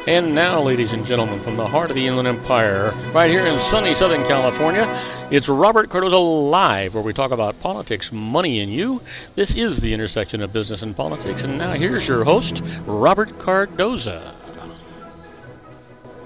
And now, ladies and gentlemen, from the heart of the Inland Empire, right here in sunny Southern California, it's Robert Cardoza Live, where we talk about politics, money, and you. This is the intersection of business and politics, and now here's your host, Robert Cardoza.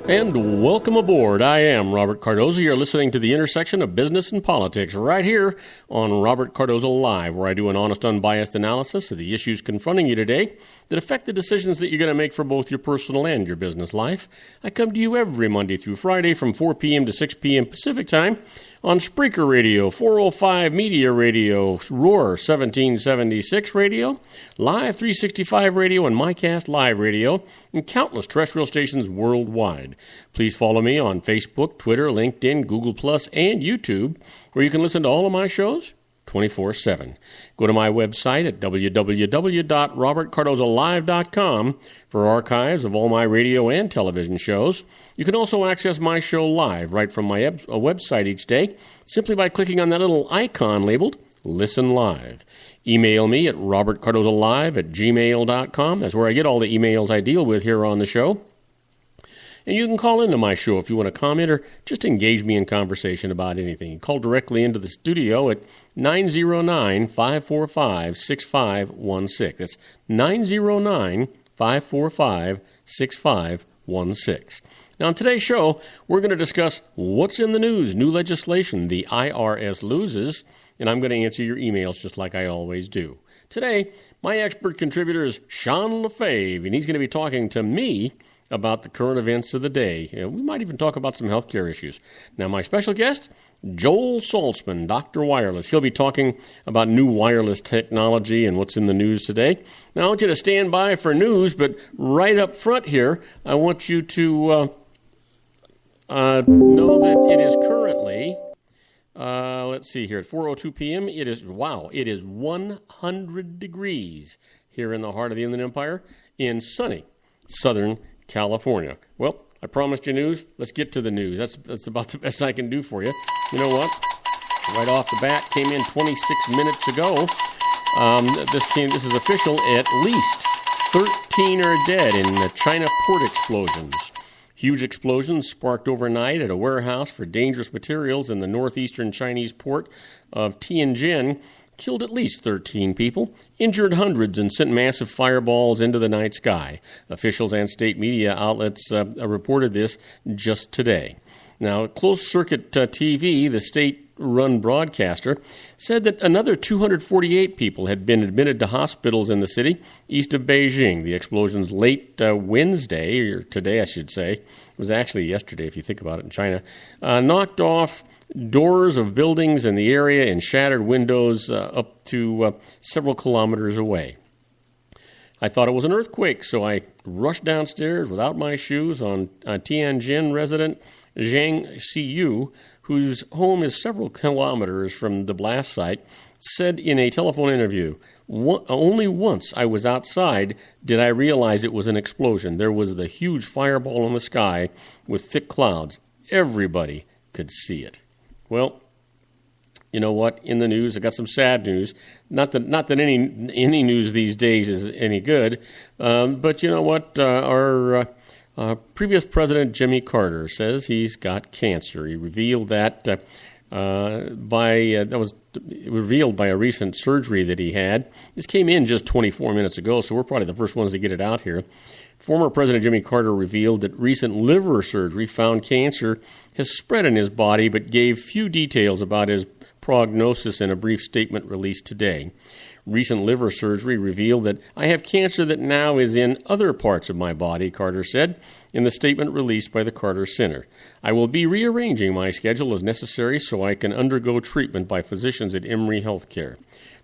And welcome aboard. I am Robert Cardoza. You're listening to the intersection of business and politics right here on Robert Cardoza Live, where I do an honest, unbiased analysis of the issues confronting you today that affect the decisions that you're going to make for both your personal and your business life. I come to you every Monday through Friday from 4 p.m. to 6 p.m. Pacific Time on Spreaker Radio, 405 Media Radio, Roar 1776 Radio, Live 365 Radio, and MyCast Live Radio, and countless terrestrial stations worldwide. Please follow me on Facebook, Twitter, LinkedIn, Google+, and YouTube, where you can listen to all of my shows 24/7. Go to my website at www.robertcardozalive.com for archives of all my radio and television shows. You can also access my show live right from my website each day simply by clicking on that little icon labeled Listen Live. Email me at robertcardozalive@gmail.com. That's where I get all the emails I deal with here on the show. And you can call into my show if you want to comment or just engage me in conversation about anything. You call directly into the studio at 909-545-6516. That's 909-545-6516. Now, on today's show, we're going to discuss what's in the news, new legislation, the IRS loses, and I'm going to answer your emails just like I always do. Today, my expert contributor is Sean Lefebvre, and he's going to be talking to me about the current events of the day. We might even talk about some healthcare issues. Now, my special guest, Joel Saltzman, Dr. Wireless. He'll be talking about new wireless technology and what's in the news today. Now, I want you to stand by for news, but right up front here, I want you to know that it is currently, let's see here, at 4:02 p.m., it is 100 degrees here in the heart of the Inland Empire in sunny Southern California. Well, I promised you news. Let's get to the news. That's about the best I can do for you. You know what? Right off the bat, came in 26 minutes ago. This is official. At least 13 are dead in the China port explosions. Huge explosions sparked overnight at a warehouse for dangerous materials in the northeastern Chinese port of Tianjin killed at least 13 people, injured hundreds, and sent massive fireballs into the night sky. Officials and state media outlets reported this just today. Now, Closed Circuit TV, the state-run broadcaster, said that another 248 people had been admitted to hospitals in the city east of Beijing. The explosions late Wednesday, or today I should say, it was actually yesterday if you think about it in China, knocked off doors of buildings in the area and shattered windows up to several kilometers away. I thought it was an earthquake, so I rushed downstairs without my shoes on Tianjin resident Zhang Xiyu, whose home is several kilometers from the blast site, said in a telephone interview, "Only once I was outside did I realize it was an explosion. There was the huge fireball in the sky with thick clouds. Everybody could see it." Well, you know what? In the news, I got some sad news. Not that any news these days is any good, but you know what? Our previous president, Jimmy Carter, says he's got cancer. He revealed that was revealed by a recent surgery that he had. This came in just 24 minutes ago, so we're probably the first ones to get it out here. Former President Jimmy Carter revealed that recent liver surgery found cancer has spread in his body, but gave few details about his prognosis in a brief statement released today. Recent liver surgery revealed that I have cancer that now is in other parts of my body, Carter said in the statement released by the Carter Center. I will be rearranging my schedule as necessary so I can undergo treatment by physicians at Emory Healthcare.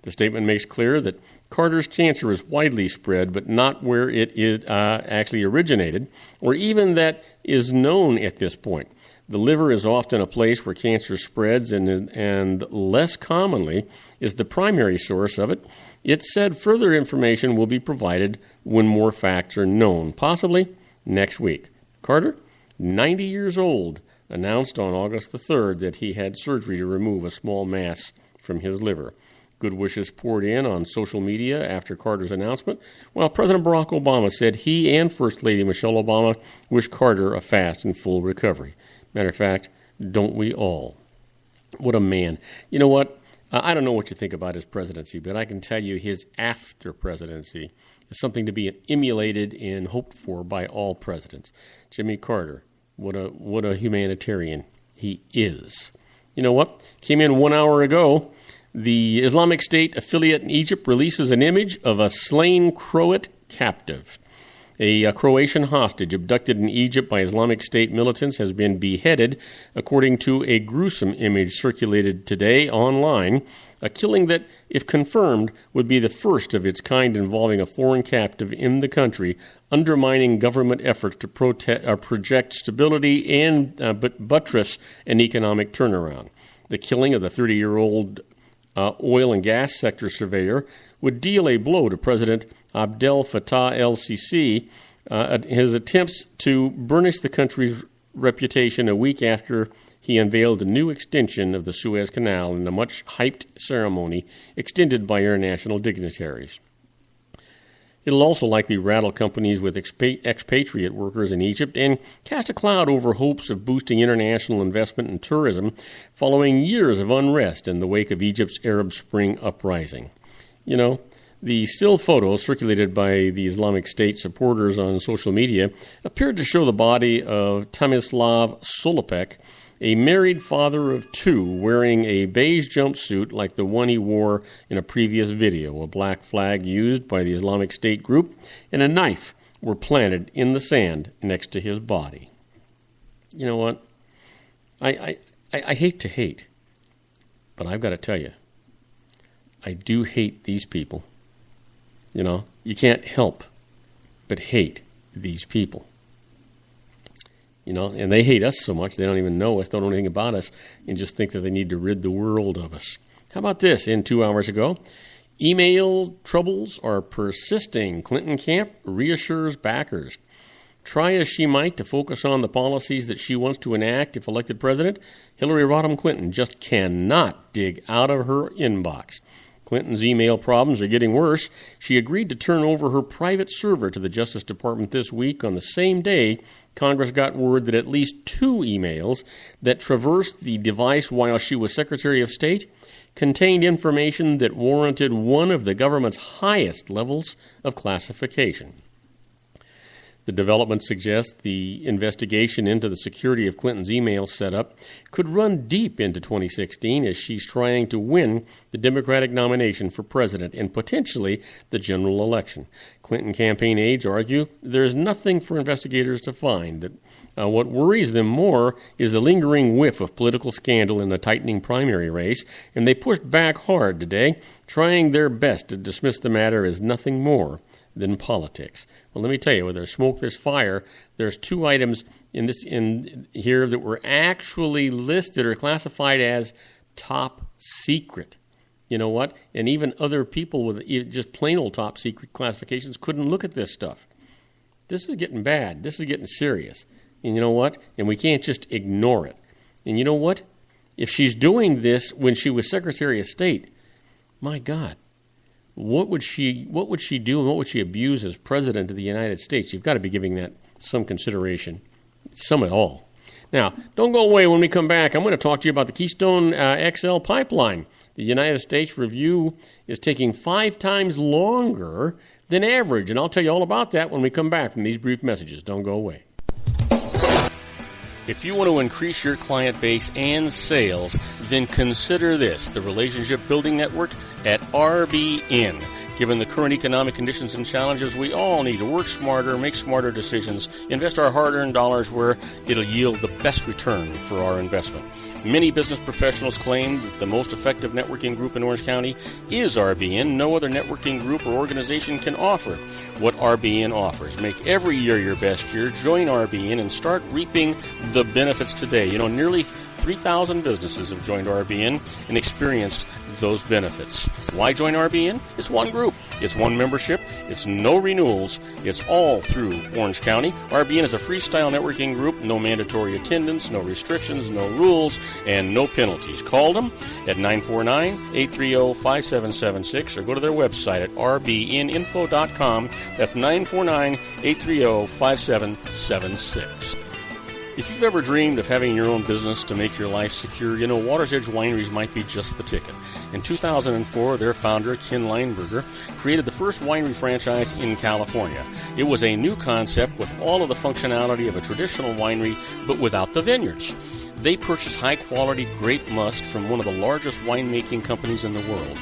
The statement makes clear that Carter's cancer is widely spread, but not where it is actually originated, or even that is known at this point. The liver is often a place where cancer spreads, and less commonly is the primary source of it. It said further information will be provided when more facts are known, possibly next week. Carter, 90 years old, announced on August the 3rd that he had surgery to remove a small mass from his liver. Good wishes poured in on social media after Carter's announcement, while President Barack Obama said he and First Lady Michelle Obama wish Carter a fast and full recovery. Matter of fact, don't we all? What a man. You know what? I don't know what you think about his presidency, but I can tell you his after presidency is something to be emulated and hoped for by all presidents. Jimmy Carter, what a humanitarian he is. You know what? Came in 1 hour ago. The Islamic State affiliate in Egypt releases an image of a slain Croat captive. A Croatian hostage abducted in Egypt by Islamic State militants has been beheaded, according to a gruesome image circulated today online, a killing that, if confirmed, would be the first of its kind involving a foreign captive in the country, undermining government efforts to project stability and buttress an economic turnaround. The killing of the 30-year-old oil and gas sector surveyor would deal a blow to President Abdel Fattah el-Sisi, his attempts to burnish the country's reputation a week after he unveiled a new extension of the Suez Canal in a much-hyped ceremony extended by international dignitaries. It'll also likely rattle companies with expatriate workers in Egypt and cast a cloud over hopes of boosting international investment and tourism following years of unrest in the wake of Egypt's Arab Spring uprising. You know, the still photos circulated by the Islamic State supporters on social media appeared to show the body of Tomislav Solopek, a married father of two, wearing a beige jumpsuit like the one he wore in a previous video. A black flag used by the Islamic State group and a knife were planted in the sand next to his body. You know what? I hate to hate, but I've got to tell you, I do hate these people. You know, you can't help but hate these people. You know, and they hate us so much they don't even know us, don't know anything about us, and just think that they need to rid the world of us. How about this? 2 hours ago, email troubles are persisting. Clinton camp reassures backers. Try as she might to focus on the policies that she wants to enact if elected president, Hillary Rodham Clinton just cannot dig out of her inbox. Clinton's email problems are getting worse. She agreed to turn over her private server to the Justice Department this week on the same day Congress got word that at least 2 emails that traversed the device while she was Secretary of State contained information that warranted one of the government's highest levels of classification. The development suggests the investigation into the security of Clinton's email setup could run deep into 2016 as she's trying to win the Democratic nomination for president and potentially the general election. Clinton campaign aides argue there's nothing for investigators to find. That what worries them more is the lingering whiff of political scandal in the tightening primary race, and they pushed back hard today, trying their best to dismiss the matter as nothing more than politics. Well, let me tell you, where there's smoke, there's fire. There's 2 items in here that were actually listed or classified as top secret. You know what? And even other people with just plain old top secret classifications couldn't look at this stuff. This is getting bad. This is getting serious. And you know what? And we can't just ignore it. And you know what? If she's doing this when she was Secretary of State, my God, what would she do and what would she abuse as President of the United States? You've got to be giving that some consideration, some at all. Now, don't go away. When we come back, I'm going to talk to you about the Keystone XL pipeline. The United States review is taking 5 times longer than average, and I'll tell you all about that when we come back from these brief messages. Don't go away. If you want to increase your client base and sales, then consider this, the Relationship Building Network at RBN. Given the current economic conditions and challenges, we all need to work smarter, make smarter decisions, invest our hard-earned dollars where it'll yield the best return for our investment. Many business professionals claim that the most effective networking group in Orange County is RBN. No other networking group or organization can offer what RBN offers. Make every year your best year. Join RBN and start reaping the benefits today. You know, nearly 3,000 businesses have joined RBN and experienced those benefits. Why join RBN? It's one group. It's one membership. It's no renewals. It's all through Orange County. RBN is a freestyle networking group. No mandatory attendance, no restrictions, no rules, and no penalties. Call them at 949-830-5776 or go to their website at rbninfo.com. That's 949-830-5776. If you've ever dreamed of having your own business to make your life secure, you know Water's Edge Wineries might be just the ticket. In 2004, their founder, Ken Lineberger, created the first winery franchise in California. It was a new concept with all of the functionality of a traditional winery, but without the vineyards. They purchased high-quality grape must from one of the largest winemaking companies in the world.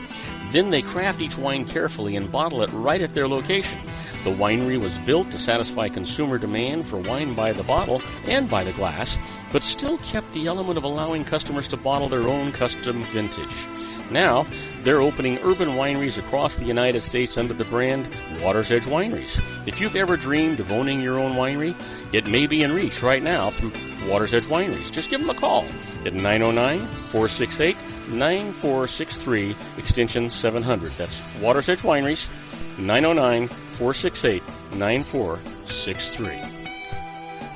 Then they craft each wine carefully and bottle it right at their location. The winery was built to satisfy consumer demand for wine by the bottle and by the glass, but still kept the element of allowing customers to bottle their own custom vintage. Now, they're opening urban wineries across the United States under the brand Water's Edge Wineries. If you've ever dreamed of owning your own winery, it may be in reach right now through Water's Edge Wineries. Just give them a call at 909-468-9463, extension 700. That's Water's Edge Wineries, 909-468-9463.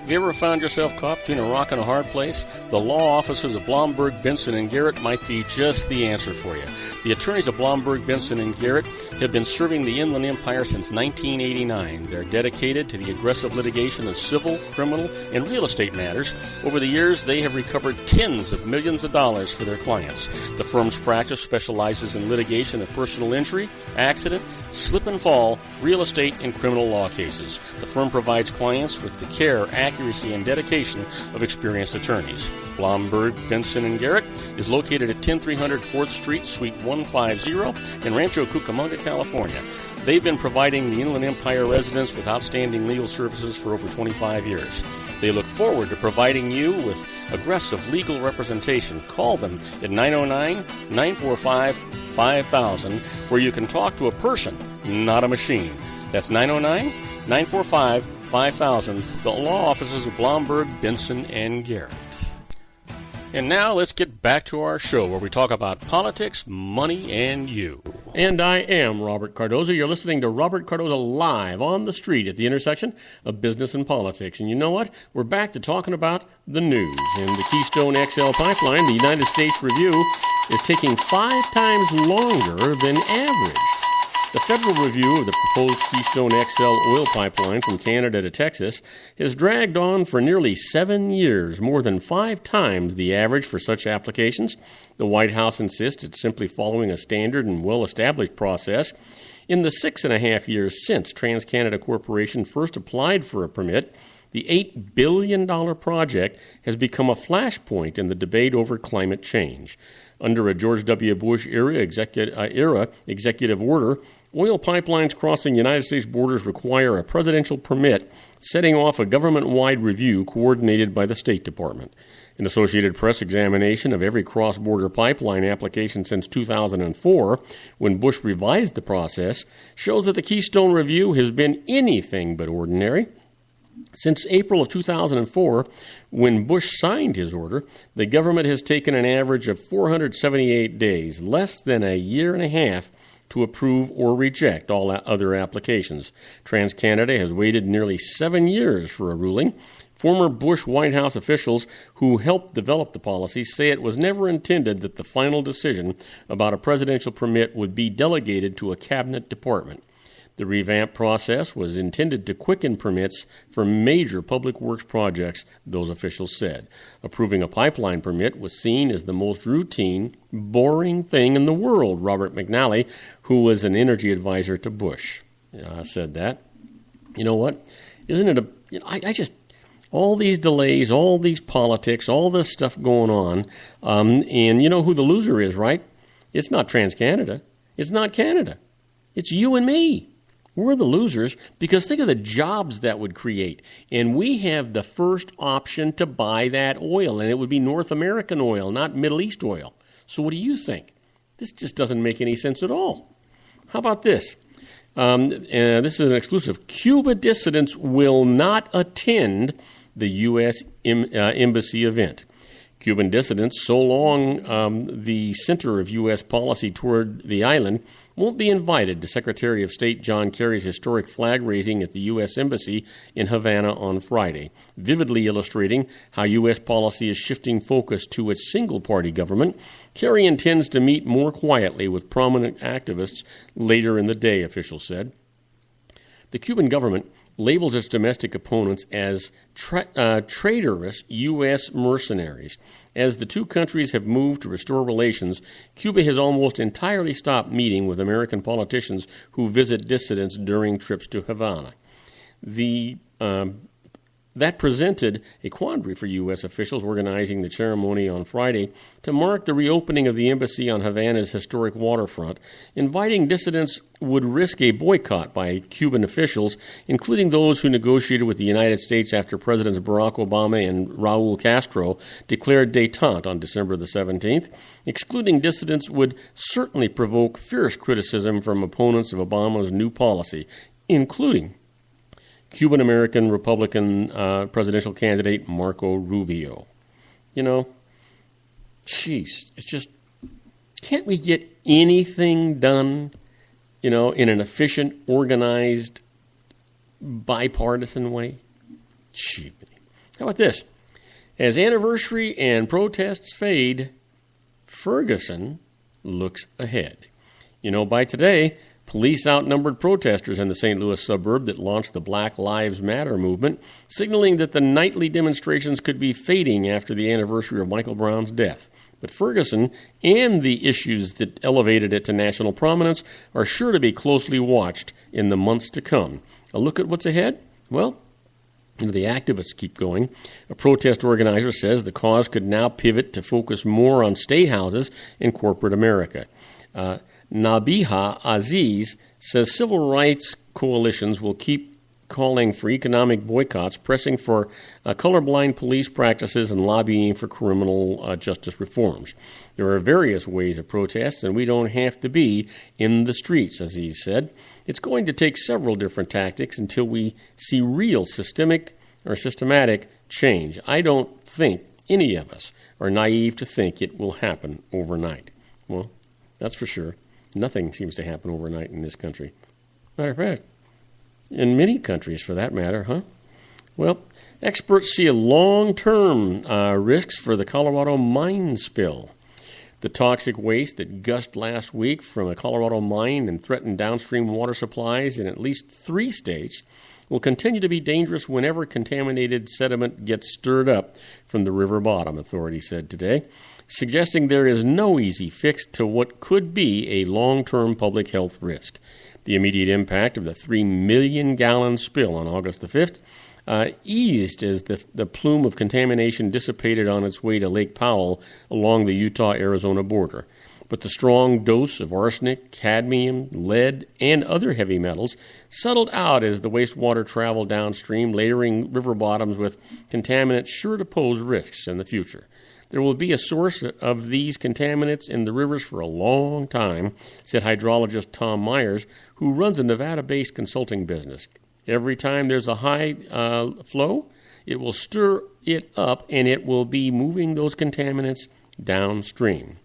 Have you ever found yourself caught between a rock and a hard place? The law offices of Blomberg, Benson, and Garrett might be just the answer for you. The attorneys of Blomberg, Benson, and Garrett have been serving the Inland Empire since 1989. They're dedicated to the aggressive litigation of civil, criminal, and real estate matters. Over the years, they have recovered tens of millions of dollars for their clients. The firm's practice specializes in litigation of personal injury, accident, slip and fall, real estate, and criminal law cases. The firm provides clients with the care, accuracy, and dedication of experienced attorneys. Blomberg, Benson, and Garrett is located at 10300 4th Street, Suite 150 in Rancho Cucamonga, California. They've been providing the Inland Empire residents with outstanding legal services for over 25 years. They look forward to providing you with aggressive legal representation. Call them at 909-945-5000, where you can talk to a person, not a machine. That's 909-945-5000, the law offices of Blomberg, Benson, and Garrett. And now let's get back to our show where we talk about politics, money, and you. And I am Robert Cardoza. You're listening to Robert Cardoza live on the street at the intersection of business and politics. And you know what? We're back to talking about the news. And the Keystone XL pipeline, the United States Review, is taking 5 times longer than average. The federal review of the proposed Keystone XL oil pipeline from Canada to Texas has dragged on for nearly 7 years, more than 5 times the average for such applications. The White House insists it's simply following a standard and well-established process. In the 6.5 years since TransCanada Corporation first applied for a permit, the $8 billion project has become a flashpoint in the debate over climate change. Under a George W. Bush era executive order, oil pipelines crossing United States borders require a presidential permit, setting off a government-wide review coordinated by the State Department. An Associated Press examination of every cross-border pipeline application since 2004, when Bush revised the process, shows that the Keystone Review has been anything but ordinary. Since April of 2004, when Bush signed his order, the government has taken an average of 478 days, less than a year and a half, to approve or reject all other applications. TransCanada has waited nearly 7 years for a ruling. Former Bush White House officials who helped develop the policy say it was never intended that the final decision about a presidential permit would be delegated to a cabinet department. The revamped process was intended to quicken permits for major public works projects, those officials said. Approving a pipeline permit was seen as the most routine, boring thing in the world, Robert McNally, who was an energy advisor to Bush, said that. You know what? Isn't it all these delays, all these politics, all this stuff going on, and you know who the loser is, right? It's not TransCanada. It's not Canada. It's you and me. We're the losers because think of the jobs that would create. And we have the first option to buy that oil, and it would be North American oil, not Middle East oil. So what do you think? This just doesn't make any sense at all. How about this? This is an exclusive. Cuba dissidents will not attend the U.S. Embassy event. Cuban dissidents, so long the center of U.S. policy toward the island, won't be invited to Secretary of State John Kerry's historic flag raising at the U.S. Embassy in Havana on Friday, vividly illustrating how U.S. policy is shifting focus to its single-party government. Kerry intends to meet more quietly with prominent activists later in the day, officials said. The Cuban government labels its domestic opponents as traitorous U.S. mercenaries. As the two countries have moved to restore relations, Cuba has almost entirely stopped meeting with American politicians who visit dissidents during trips to Havana. That presented a quandary for U.S. officials organizing the ceremony on Friday to mark the reopening of the embassy on Havana's historic waterfront. Inviting dissidents would risk a boycott by Cuban officials, including those who negotiated with the United States after Presidents Barack Obama and Raul Castro declared détente on December the 17th. Excluding dissidents would certainly provoke fierce criticism from opponents of Obama's new policy, including Cuban-American Republican presidential candidate Marco Rubio. You know, jeez, it's just, can't we get anything done, in an efficient, organized, bipartisan way? Gee, how about this? As anniversary and protests fade, Ferguson looks ahead. By today, police outnumbered protesters in the St. Louis suburb that launched the Black Lives Matter movement, signaling that the nightly demonstrations could be fading after the anniversary of Michael Brown's death. But Ferguson and the issues that elevated it to national prominence are sure to be closely watched in the months to come. A look at what's ahead? Well, the activists keep going. A protest organizer says the cause could now pivot to focus more on state houses in corporate America. Nabiha Aziz says civil rights coalitions will keep calling for economic boycotts, pressing for colorblind police practices, and lobbying for criminal justice reforms. There are various ways of protests, and we don't have to be in the streets, Aziz said. It's going to take several different tactics until we see real systematic change. I don't think any of us are naive to think it will happen overnight. Well, that's for sure. Nothing seems to happen overnight in this country. Matter of fact, in many countries for that matter, huh? Well, experts see a long-term risks for the Colorado mine spill. The toxic waste that gushed last week from a Colorado mine and threatened downstream water supplies in at least 3 states will continue to be dangerous whenever contaminated sediment gets stirred up from the river bottom, authorities said today, suggesting there is no easy fix to what could be a long-term public health risk. The immediate impact of the 3 million-gallon spill on August the 5th eased as the plume of contamination dissipated on its way to Lake Powell along the Utah-Arizona border. But the strong dose of arsenic, cadmium, lead, and other heavy metals settled out as the wastewater traveled downstream, layering river bottoms with contaminants sure to pose risks in the future. There will be a source of these contaminants in the rivers for a long time, said hydrologist Tom Myers, who runs a Nevada-based consulting business. Every time there's a high flow, it will stir it up, and it will be moving those contaminants downstream.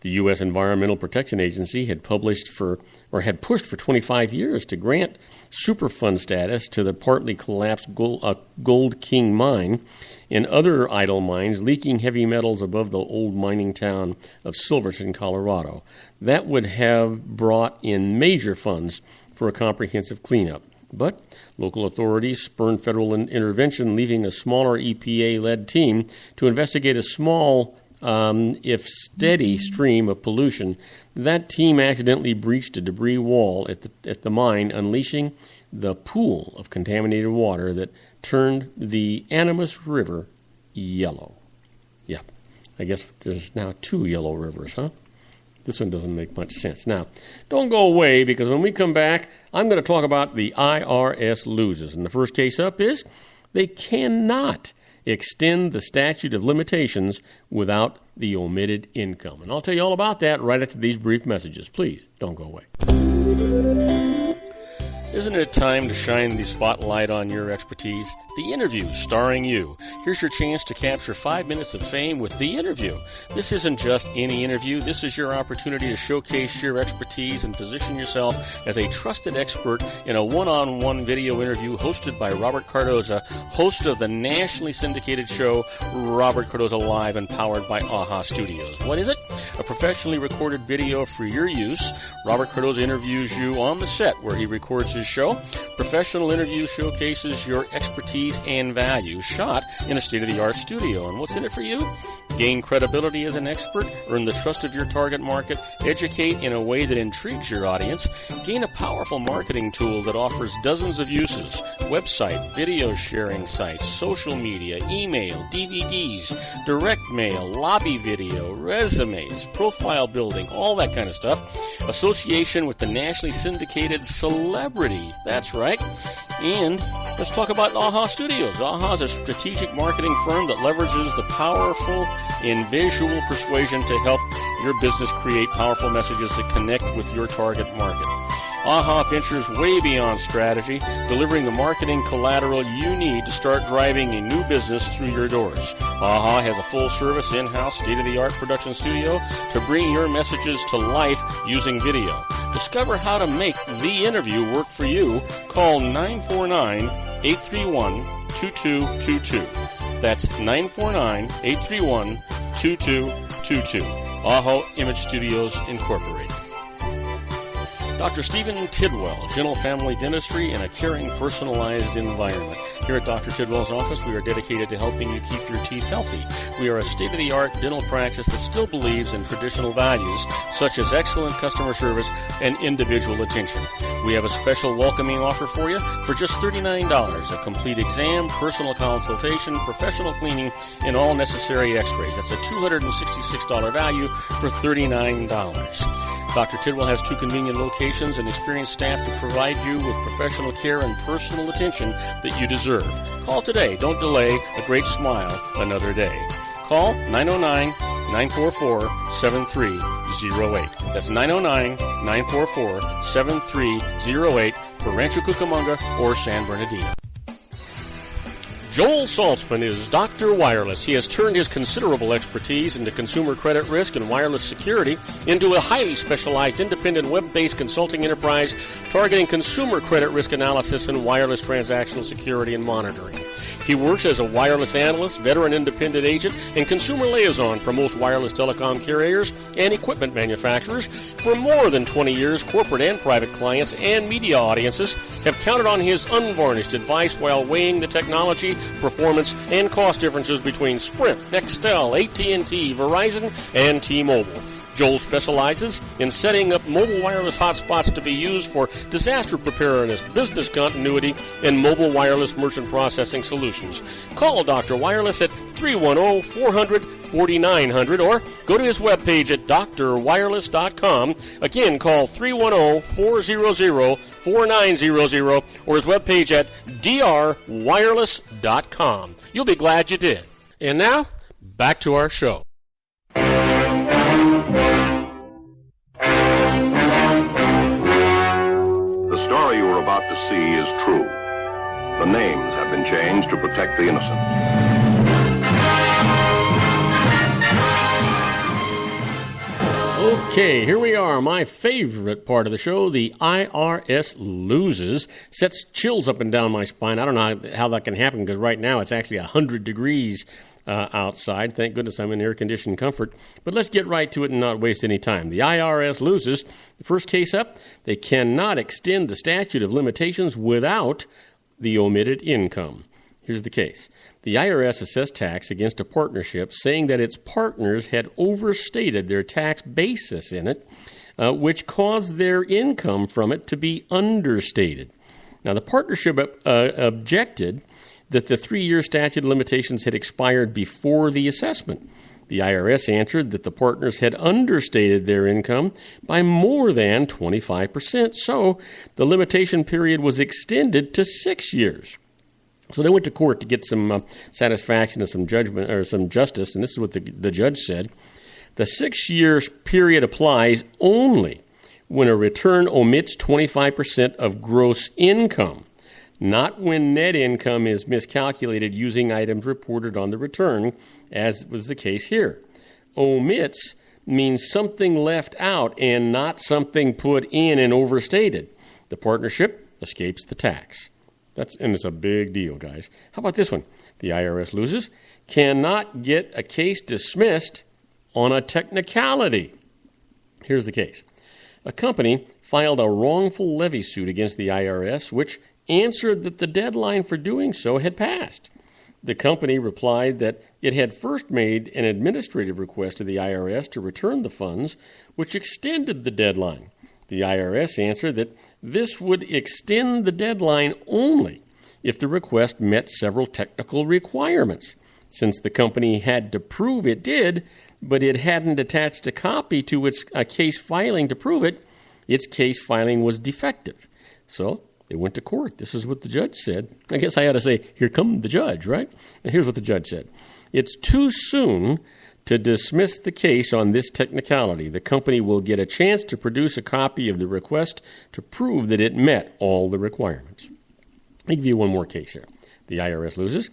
The U.S. Environmental Protection Agency had pushed for 25 years to grant Superfund status to the partly collapsed Gold King mine and other idle mines leaking heavy metals above the old mining town of Silverton, Colorado. That would have brought in major funds for a comprehensive cleanup. But local authorities spurned federal intervention, leaving a smaller EPA-led team to investigate a small if steady stream of pollution. That team accidentally breached a debris wall at the mine, unleashing the pool of contaminated water that turned the Animas River yellow. Yeah, I guess there's now 2 yellow rivers, huh? This one doesn't make much sense. Now, don't go away, because when we come back, I'm going to talk about the IRS loses. And the first case up is they cannot extend the statute of limitations without the omitted income. And I'll tell you all about that right after these brief messages. Please don't go away. Isn't it time to shine the spotlight on your expertise? The Interview, starring you. Here's your chance to capture 5 minutes of fame with The Interview. This isn't just any interview. This is your opportunity to showcase your expertise and position yourself as a trusted expert in a one-on-one video interview hosted by Robert Cardoza, host of the nationally syndicated show Robert Cardoza Live and powered by AHA Studios. What is it? A professionally recorded video for your use. Robert Cardoza interviews you on the set where he records his show. Professional interview showcases your expertise and value, shot in a state-of-the-art studio. And what's in it for you? Gain credibility as an expert, earn the trust of your target market, educate in a way that intrigues your audience, gain a powerful marketing tool that offers dozens of uses, website, video sharing sites, social media, email, DVDs, direct mail, lobby video, resumes, profile building, all that kind of stuff. Association with the nationally syndicated celebrity. That's right. And let's talk about AHA Studios. AHA is a strategic marketing firm that leverages the powerful in visual persuasion to help your business create powerful messages that connect with your target market. AHA ventures way beyond strategy, delivering the marketing collateral you need to start driving a new business through your doors. AHA has a full-service, in-house, state-of-the-art production studio to bring your messages to life using video. Discover how to make The Interview work for you. Call 949-831-2222. That's 949-831-2222. AHA Image Studios Incorporated. Dr. Stephen Tidwell, Gentle Family Dentistry in a caring, personalized environment. Here at Dr. Tidwell's office, we are dedicated to helping you keep your teeth healthy. We are a state-of-the-art dental practice that still believes in traditional values, such as excellent customer service and individual attention. We have a special welcoming offer for you for just $39, a complete exam, personal consultation, professional cleaning, and all necessary x-rays. That's a $266 value for $39. Dr. Tidwell has 2 convenient locations and experienced staff to provide you with professional care and personal attention that you deserve. Call today. Don't delay a great smile another day. Call 909-944-7308. That's 909-944-7308 for Rancho Cucamonga or San Bernardino. Joel Saltzman is Dr. Wireless. He has turned his considerable expertise into consumer credit risk and wireless security into a highly specialized independent web-based consulting enterprise targeting consumer credit risk analysis and wireless transactional security and monitoring. He works as a wireless analyst, veteran independent agent, and consumer liaison for most wireless telecom carriers and equipment manufacturers. For more than 20 years, corporate and private clients and media audiences have counted on his unvarnished advice while weighing the technology, performance, and cost differences between Sprint, Nextel, AT&T, Verizon, and T-Mobile. Joel specializes in setting up mobile wireless hotspots to be used for disaster preparedness, business continuity, and mobile wireless merchant processing solutions. Call Dr. Wireless at 310-400-4900 or go to his webpage at drwireless.com. Again, call 310-400-4900 or his webpage at drwireless.com. You'll be glad you did. And now, back to our show. The story you are about to see is true. The names have been changed to protect the innocent. Okay, here we are. My favorite part of the show, the IRS loses. Sets chills up and down my spine. I don't know how that can happen because right now it's actually 100 degrees outside. Thank goodness I'm in air-conditioned comfort. But let's get right to it and not waste any time. The IRS loses. The first case up, they cannot extend the statute of limitations without the omitted income. Here's the case. The IRS assessed tax against a partnership saying that its partners had overstated their tax basis in it, which caused their income from it to be understated. Now, the partnership objected that the 3-year statute of limitations had expired before the assessment. The IRS answered that the partners had understated their income by more than 25%, so the limitation period was extended to 6 years. So they went to court to get some satisfaction and some judgment or some justice, and this is what the judge said. The 6 year period applies only when a return omits 25% of gross income, not when net income is miscalculated using items reported on the return, as was the case here. Omits means something left out and not something put in and overstated. The partnership escapes the tax. And it's a big deal, guys. How about this one? The IRS loses, cannot get a case dismissed on a technicality. Here's the case. A company filed a wrongful levy suit against the IRS, which answered that the deadline for doing so had passed. The company replied that it had first made an administrative request to the IRS to return the funds, which extended the deadline. The IRS answered that this would extend the deadline only if the request met several technical requirements. Since the company had to prove it did, but it hadn't attached a copy to its case filing to prove it, its case filing was defective. So they went to court. This is what the judge said. I guess I ought to say, here come the judge, right? And here's what the judge said. It's too soon to dismiss the case on this technicality. The company will get a chance to produce a copy of the request to prove that it met all the requirements. I'll give you one more case here. The IRS loses.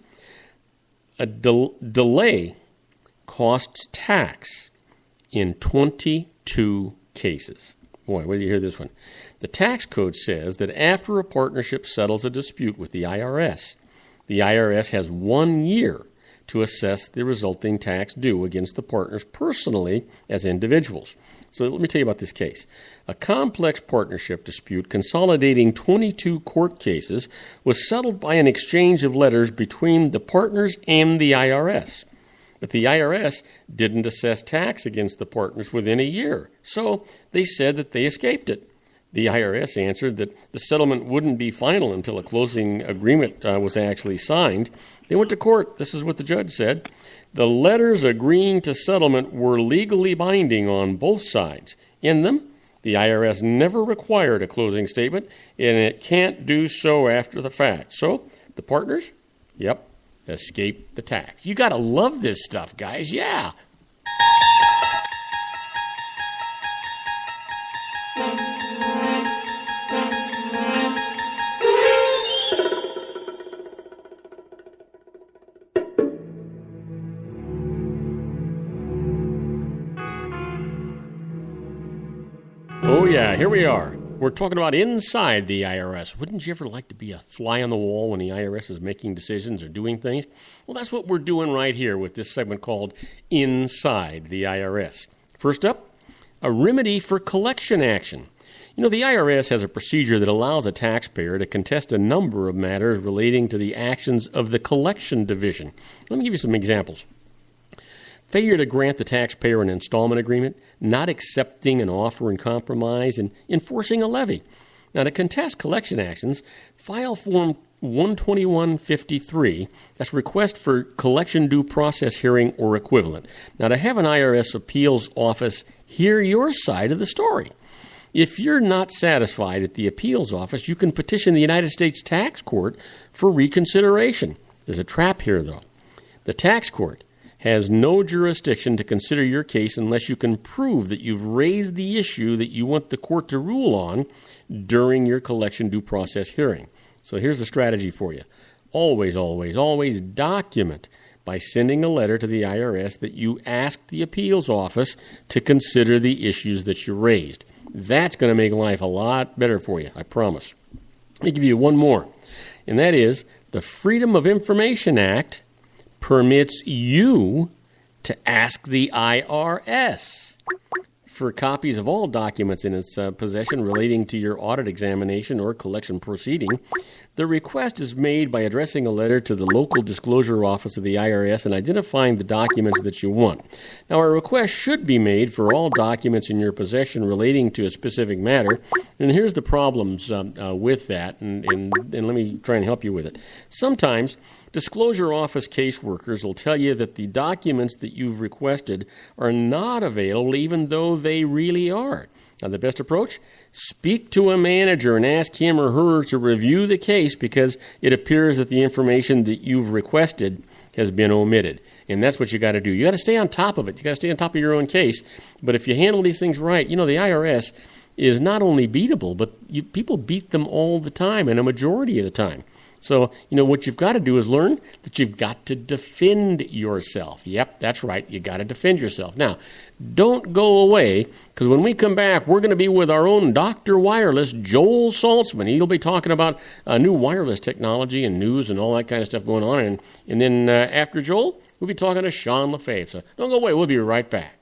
A delay costs tax in 22 cases. Boy, wait till you hear this one. The tax code says that after a partnership settles a dispute with the IRS has 1 year to assess the resulting tax due against the partners personally as individuals. So let me tell you about this case. A complex partnership dispute consolidating 22 court cases was settled by an exchange of letters between the partners and the IRS. But the IRS didn't assess tax against the partners within a year, so they said that they escaped it. The IRS answered that the settlement wouldn't be final until a closing agreement was actually signed. They went to court. This is what the judge said. The letters agreeing to settlement were legally binding on both sides. In them, the IRS never required a closing statement, and it can't do so after the fact. So the partners, escape the tax. You got to love this stuff, guys. Yeah. Oh, yeah, here we are. We're talking about inside the IRS. Wouldn't you ever like to be a fly on the wall when the IRS is making decisions or doing things? Well, that's what we're doing right here with this segment called Inside the IRS. First up, a remedy for collection action. You know, the IRS has a procedure that allows a taxpayer to contest a number of matters relating to the actions of the collection division. Let me give you some examples. Failure to grant the taxpayer an installment agreement, not accepting an offer in compromise, and enforcing a levy. Now, to contest collection actions, file Form 12153, that's request for collection due process hearing or equivalent. Now, to have an IRS appeals office hear your side of the story. If you're not satisfied at the appeals office, you can petition the United States Tax Court for reconsideration. There's a trap here, though. The tax court has no jurisdiction to consider your case unless you can prove that you've raised the issue that you want the court to rule on during your collection due process hearing. So here's the strategy for you. Always, always, always document by sending a letter to the IRS that you asked the appeals office to consider the issues that you raised. That's going to make life a lot better for you, I promise. Let me give you one more, and that is the Freedom of Information Act permits you to ask the IRS for copies of all documents in its possession relating to your audit examination or collection proceeding. The request is made by addressing a letter to the local disclosure office of the IRS and identifying the documents that you want. Now, a request should be made for all documents in your possession relating to a specific matter, and here's the problems with that, and let me try and help you with it. Sometimes disclosure office caseworkers will tell you that the documents that you've requested are not available even though they really are. Now, the best approach? Speak to a manager and ask him or her to review the case because it appears that the information that you've requested has been omitted. And that's what you got to do. You got to stay on top of it. You got to stay on top of your own case. But if you handle these things right, you know, the IRS is not only beatable, but people beat them all the time and a majority of the time. So, what you've got to do is learn that you've got to defend yourself. Yep, that's right. You got to defend yourself. Now, don't go away, because when we come back, we're going to be with our own Dr. Wireless, Joel Saltzman. He'll be talking about new wireless technology and news and all that kind of stuff going on. And then after Joel, we'll be talking to Sean LaFave. So don't go away. We'll be right back.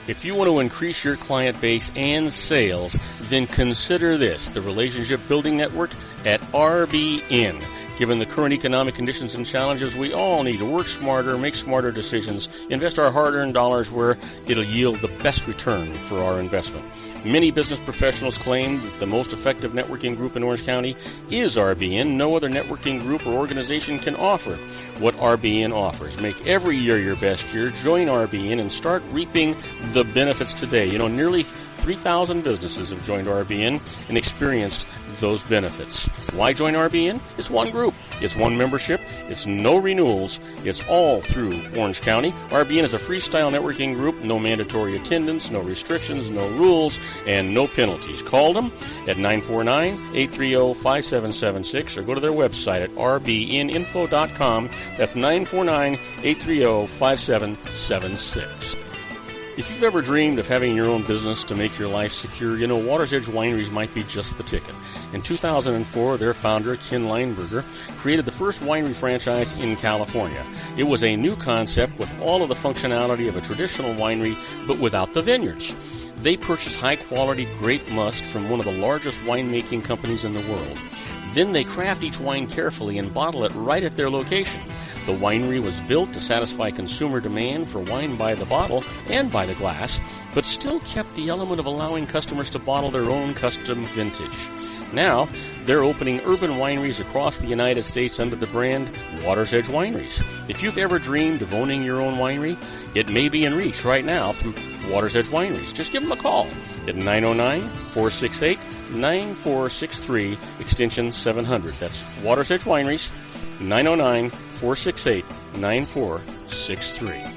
If you want to increase your client base and sales, then consider this, the Relationship Building Network at RBN. Given the current economic conditions and challenges, we all need to work smarter, make smarter decisions, invest our hard-earned dollars where it'll yield the best return for our investment. Many business professionals claim that the most effective networking group in Orange County is RBN. No other networking group or organization can offer what RBN offers. Make every year your best year. Join RBN and start reaping the benefits today. Nearly 3,000 businesses have joined RBN and experienced those benefits. Why join RBN? It's one group. It's one membership. It's no renewals. It's all through Orange County. RBN is a freestyle networking group. No mandatory attendance, no restrictions, no rules, and no penalties. Call them at 949-830-5776 or go to their website at rbninfo.com. That's 949-830-5776. If you've ever dreamed of having your own business to make your life secure, Water's Edge Wineries might be just the ticket. In 2004, their founder, Ken Lineberger, created the first winery franchise in California. It was a new concept with all of the functionality of a traditional winery, but without the vineyards. They purchased high-quality grape must from one of the largest winemaking companies in the world. Then they craft each wine carefully and bottle it right at their location. The winery was built to satisfy consumer demand for wine by the bottle and by the glass, but still kept the element of allowing customers to bottle their own custom vintage. Now, they're opening urban wineries across the United States under the brand Water's Edge Wineries. If you've ever dreamed of owning your own winery, it may be in reach right now through Water's Edge Wineries. Just give them a call at 909-468-9463, extension 700. That's Water's Edge Wineries, 909-468-9463.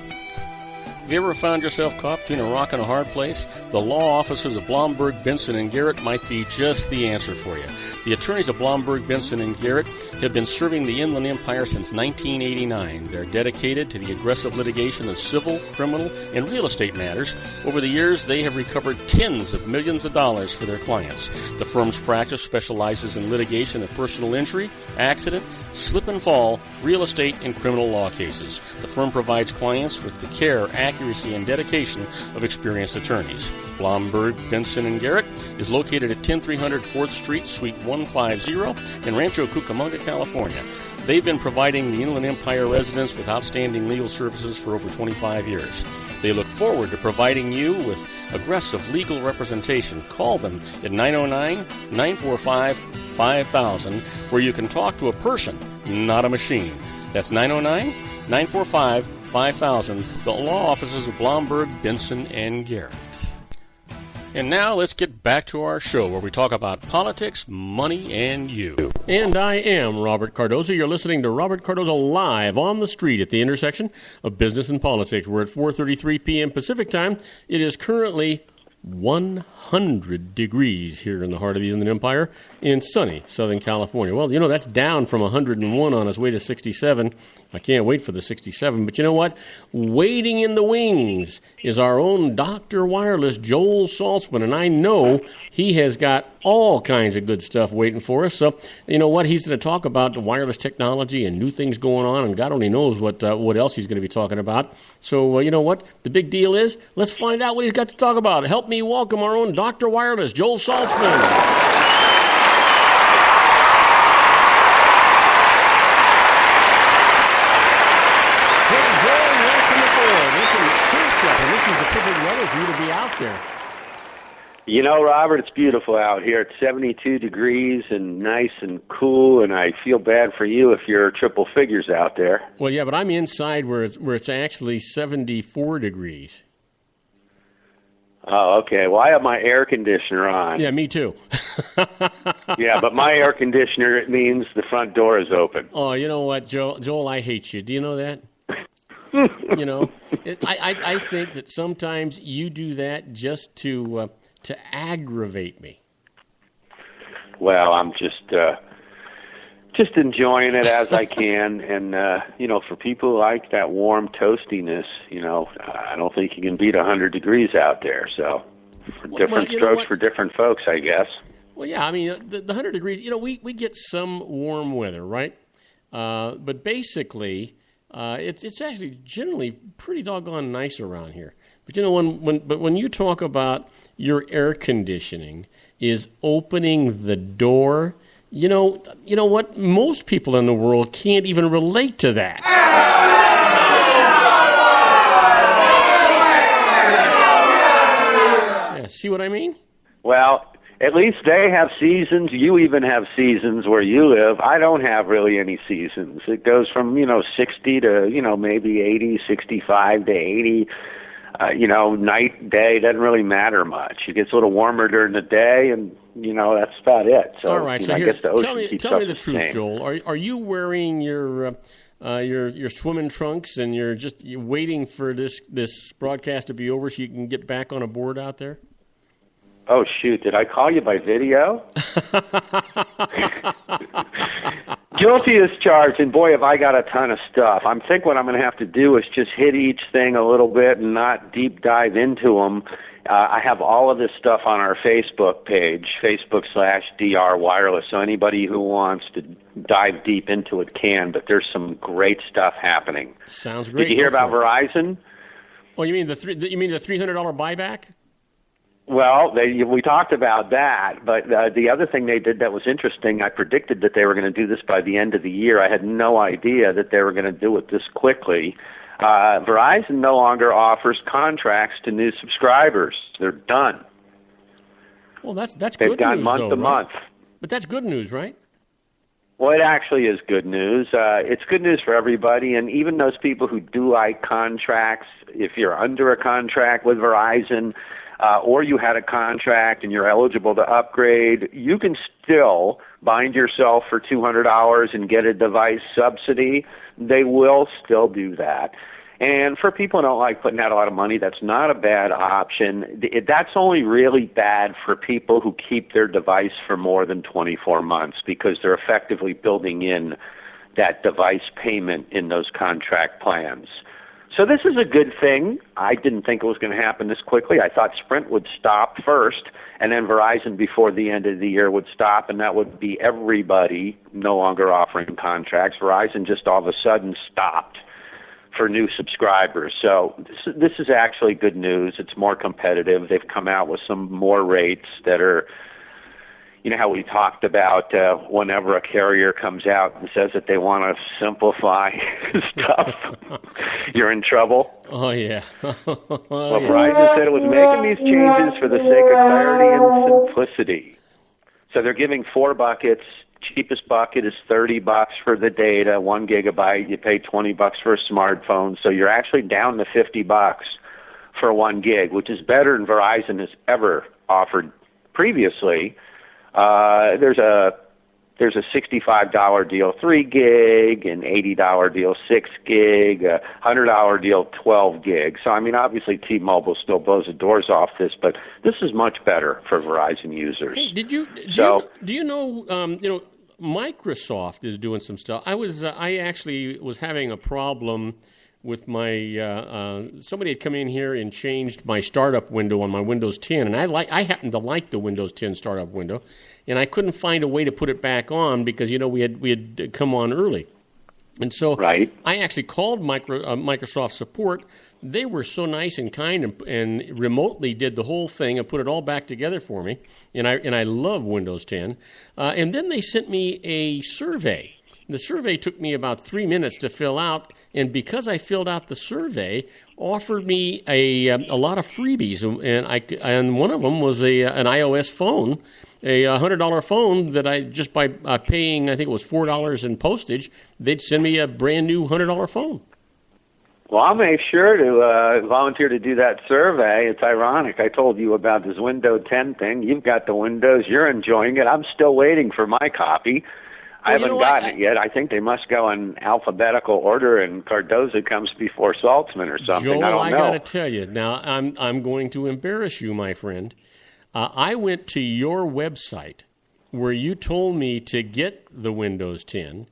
Have you ever found yourself caught between a rock and a hard place? The law offices of Blomberg, Benson, and Garrett might be just the answer for you. The attorneys of Blomberg, Benson, and Garrett have been serving the Inland Empire since 1989. They're dedicated to the aggressive litigation of civil, criminal, and real estate matters. Over the years, they have recovered tens of millions of dollars for their clients. The firm's practice specializes in litigation of personal injury, accident, slip and fall, real estate, and criminal law cases. The firm provides clients with the care, accuracy, and dedication of experienced attorneys. Blomberg, Benson, and Garrett is located at 10300 4th Street, Suite 150 in Rancho Cucamonga, California. They've been providing the Inland Empire residents with outstanding legal services for over 25 years. They look forward to providing you with aggressive legal representation. Call them at 909-945-5000, where you can talk to a person, not a machine. That's 909-945-5000, the law offices of Blomberg, Benson, and Garrett. And now let's get back to our show where we talk about politics, money, and you. And I am Robert Cardoza. You're listening to Robert Cardoza live on the street at the intersection of business and politics. We're at 4:33 p.m. Pacific time. It is currently 100 degrees here in the heart of the Inland Empire in sunny Southern California. Well, that's down from 101 on its way to 67. I can't wait for the 67. But you know what? Waiting in the wings is our own Dr. Wireless, Joel Saltzman. And I know he has got all kinds of good stuff waiting for us. So, you know what? He's going to talk about the wireless technology and new things going on. And God only knows what else he's going to be talking about. So, you know what? The big deal is, let's find out what he's got to talk about. Help me welcome our own Dr. Wireless, Joel Saltzman. This is the perfect weather for you to be out there. Robert, it's beautiful out here. It's 72 degrees and nice and cool, and I feel bad for you if you're triple figures out there. Well, yeah, but I'm inside where it's actually 74 degrees. Oh, okay. Well, I have my air conditioner on. Yeah, me too. Yeah, but my air conditioner, it means the front door is open. Oh, you know what, Joel, I hate you. Do you know that? You know, I think that sometimes you do that just to aggravate me. Well, I'm just enjoying it as I can, and for people who like that warm toastiness, I don't think you can beat 100 degrees out there. So, different strokes for different folks, I guess. Well, yeah, I mean the 100 degrees. We get some warm weather, right? But basically, it's actually generally pretty doggone nice around here. But when you talk about your air conditioning is opening the door. You know what? Most people in the world can't even relate to that. Yeah, see what I mean? Well, at least they have seasons. You even have seasons where you live. I don't have really any seasons. It goes from, 60 to, maybe 80, 65 to 80. Night, day, doesn't really matter much. It gets a little warmer during the day, and, that's about it. So, all right, so I here, guess the ocean tell me the the truth, same. Joel. Are you wearing your swimming trunks and you're waiting for this broadcast to be over so you can get back on a board out there? Oh, shoot. Did I call you by video? Guilty as charged, and boy, have I got a ton of stuff. I think what I'm going to have to do is just hit each thing a little bit and not deep dive into them. I have all of this stuff on our Facebook page, Facebook.com/DR Wireless, so anybody who wants to dive deep into it can, but there's some great stuff happening. Sounds great. Did you hear about Verizon? Oh, you mean the $300 buyback? Well, we talked about that, but the other thing they did that was interesting, I predicted that they were going to do this by the end of the year. I had no idea that they were going to do it this quickly. Verizon no longer offers contracts to new subscribers. They're done. Well, that's good news, They've gone month to month. But that's good news, right? Well, it actually is good news. It's good news for everybody, and even those people who do like contracts, if you're under a contract with Verizon, or you had a contract and you're eligible to upgrade, you can still bind yourself for $200 and get a device subsidy. They will still do that. And for people who don't like putting out a lot of money, that's not a bad option. That's only really bad for people who keep their device for more than 24 months because they're effectively building in that device payment in those contract plans. So this is a good thing. I didn't think it was going to happen this quickly. I thought Sprint would stop first, and then Verizon before the end of the year would stop, and that would be everybody no longer offering contracts. Verizon just all of a sudden stopped for new subscribers. So this is actually good news. It's more competitive. They've come out with some more rates that are, you know how we talked about whenever a carrier comes out and says that they want to simplify stuff, you're in trouble. Oh, yeah. Well, Verizon said it was making these changes for the sake of clarity and simplicity. So they're giving 4 buckets. Cheapest bucket is $30 for the data, 1 gigabyte. You pay $20 for a smartphone. So you're actually down to $50 for 1 gig, which is better than Verizon has ever offered previously. There's a $65 deal 3 gig, an $80 deal 6 gig, a $100 deal 12 gig. So I mean, obviously T-Mobile still blows the doors off this, but this is much better for Verizon users. Hey, do you know Microsoft is doing some stuff. I actually was having a problem with my somebody had come in here and changed my startup window on my Windows 10, and I happen to like the Windows 10 startup window, and I couldn't find a way to put it back on because we had come on early, and so right. I actually called Microsoft support. They were so nice and kind and remotely did the whole thing and put it all back together for me, and I love Windows 10, and then they sent me a survey. The survey took me about 3 minutes to fill out, and because I filled out the survey, offered me a lot of freebies, and one of them was an iOS phone, a $100 phone that I just by paying, I think it was $4 in postage, they'd send me a brand new $100 phone. Well, I'll make sure to volunteer to do that survey. It's ironic. I told you about this Windows 10 thing. You've got the Windows. You're enjoying it. I'm still waiting for my copy. I haven't gotten it yet. I think they must go in alphabetical order, and Cardoza comes before Saltzman or something. Joel, I don't know. got to tell you now. I'm going to embarrass you, my friend. I went to your website where you told me to get the Windows 10,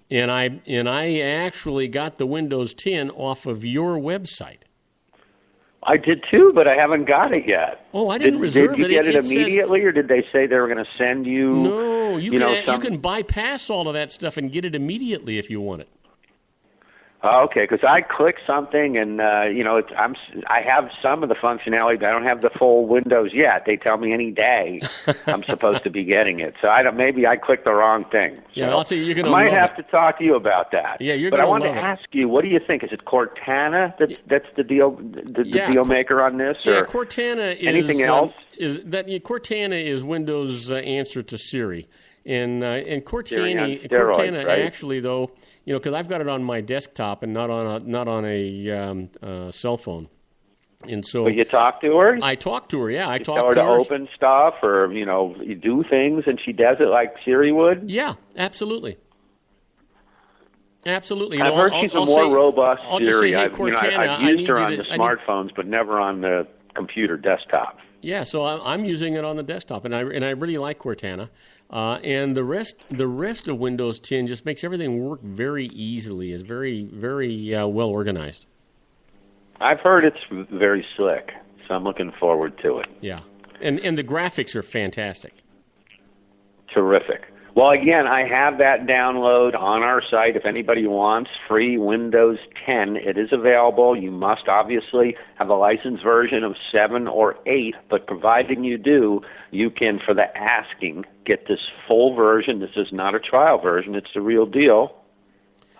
and I actually got the Windows 10 off of your website. I did too, but I haven't got it yet. Oh, I didn't reserve it. Did you get it immediately, or did they say they were going to send you? No, you can bypass all of that stuff and get it immediately if you want it. Oh, okay, because I click something and I have some of the functionality, but I don't have the full Windows yet. They tell me any day I'm supposed to be getting it, so maybe I clicked the wrong thing. So yeah, I'll tell you, you're going to. I might have to talk to you about that. Yeah, you're going to. But I wanted to ask you, what do you think? Is it Cortana that's the deal deal maker on this? Yeah, or Cortana is anything else? Cortana is Windows' answer to Siri. And Cortana, steroids, right? Actually, though, because I've got it on my desktop and not on a cell phone, and so. But you talk to her? I talk to her. Yeah, I talk to her. Tell her to open stuff, or you do things, and she does it like Siri would. Yeah, absolutely. Absolutely. I've heard she's a more robust Siri. Just say, hey, Cortana, I've used her on the smartphones, but never on the computer desktop. Yeah, so I'm using it on the desktop, and I really like Cortana. And the rest of Windows 10 just makes everything work very easily. It's very, very well organized. I've heard it's very slick, so I'm looking forward to it. Yeah, and the graphics are fantastic. Terrific. Well, again, I have that download on our site. If anybody wants free Windows 10, it is available. You must obviously have a licensed version of 7 or 8, but providing you do, you can, for the asking, get this full version. This is not a trial version. It's the real deal,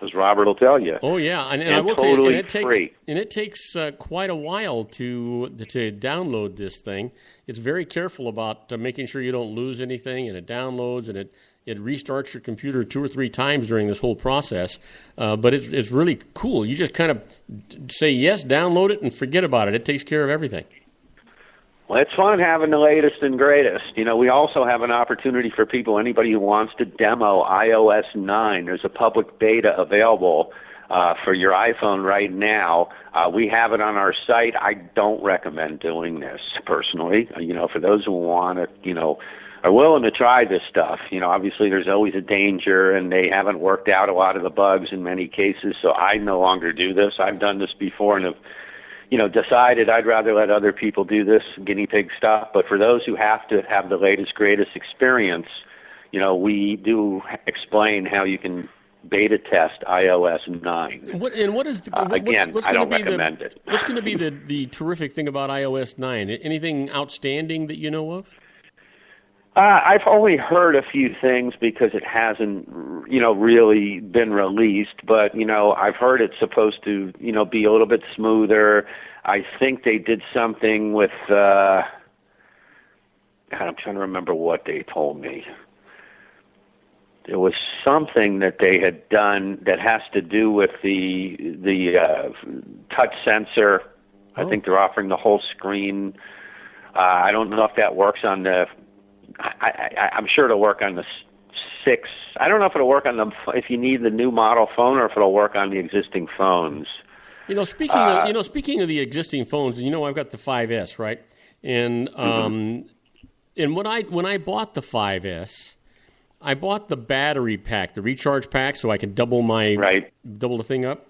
as Robert will tell you. Oh, yeah. And I will totally tell you, free. It takes quite a while to download this thing. It's very careful about making sure you don't lose anything, and it downloads, and it restarts your computer 2 or 3 times during this whole process. But it's really cool. You just kind of say yes, download it, and forget about it. It takes care of everything. Well, it's fun having the latest and greatest. We also have an opportunity for people, anybody who wants to demo iOS 9. There's a public beta available for your iPhone right now. We have it on our site. I don't recommend doing this personally. For those who want to, are willing to try this stuff. Obviously there's always a danger, and they haven't worked out a lot of the bugs in many cases, so I no longer do this. I've done this before and have, decided I'd rather let other people do this guinea pig stuff. But for those who have to have the latest, greatest experience, we do explain how you can beta test iOS 9. I don't recommend it. What's going to be the terrific thing about iOS 9? Anything outstanding that you know of? I've only heard a few things because it hasn't, really been released. But, I've heard it's supposed to, be a little bit smoother. I think they did something with, God, I'm trying to remember what they told me. There was something that they had done that has to do with the touch sensor. I think they're offering the whole screen. I don't know if that works on the... I'm sure it'll work on the 6. I don't know if it'll work on if you need the new model phone, or if it'll work on the existing phones. Speaking of the existing phones, I've got the 5S, right? And and when I bought the 5S, I bought the battery pack, the recharge pack, so I can double the thing up.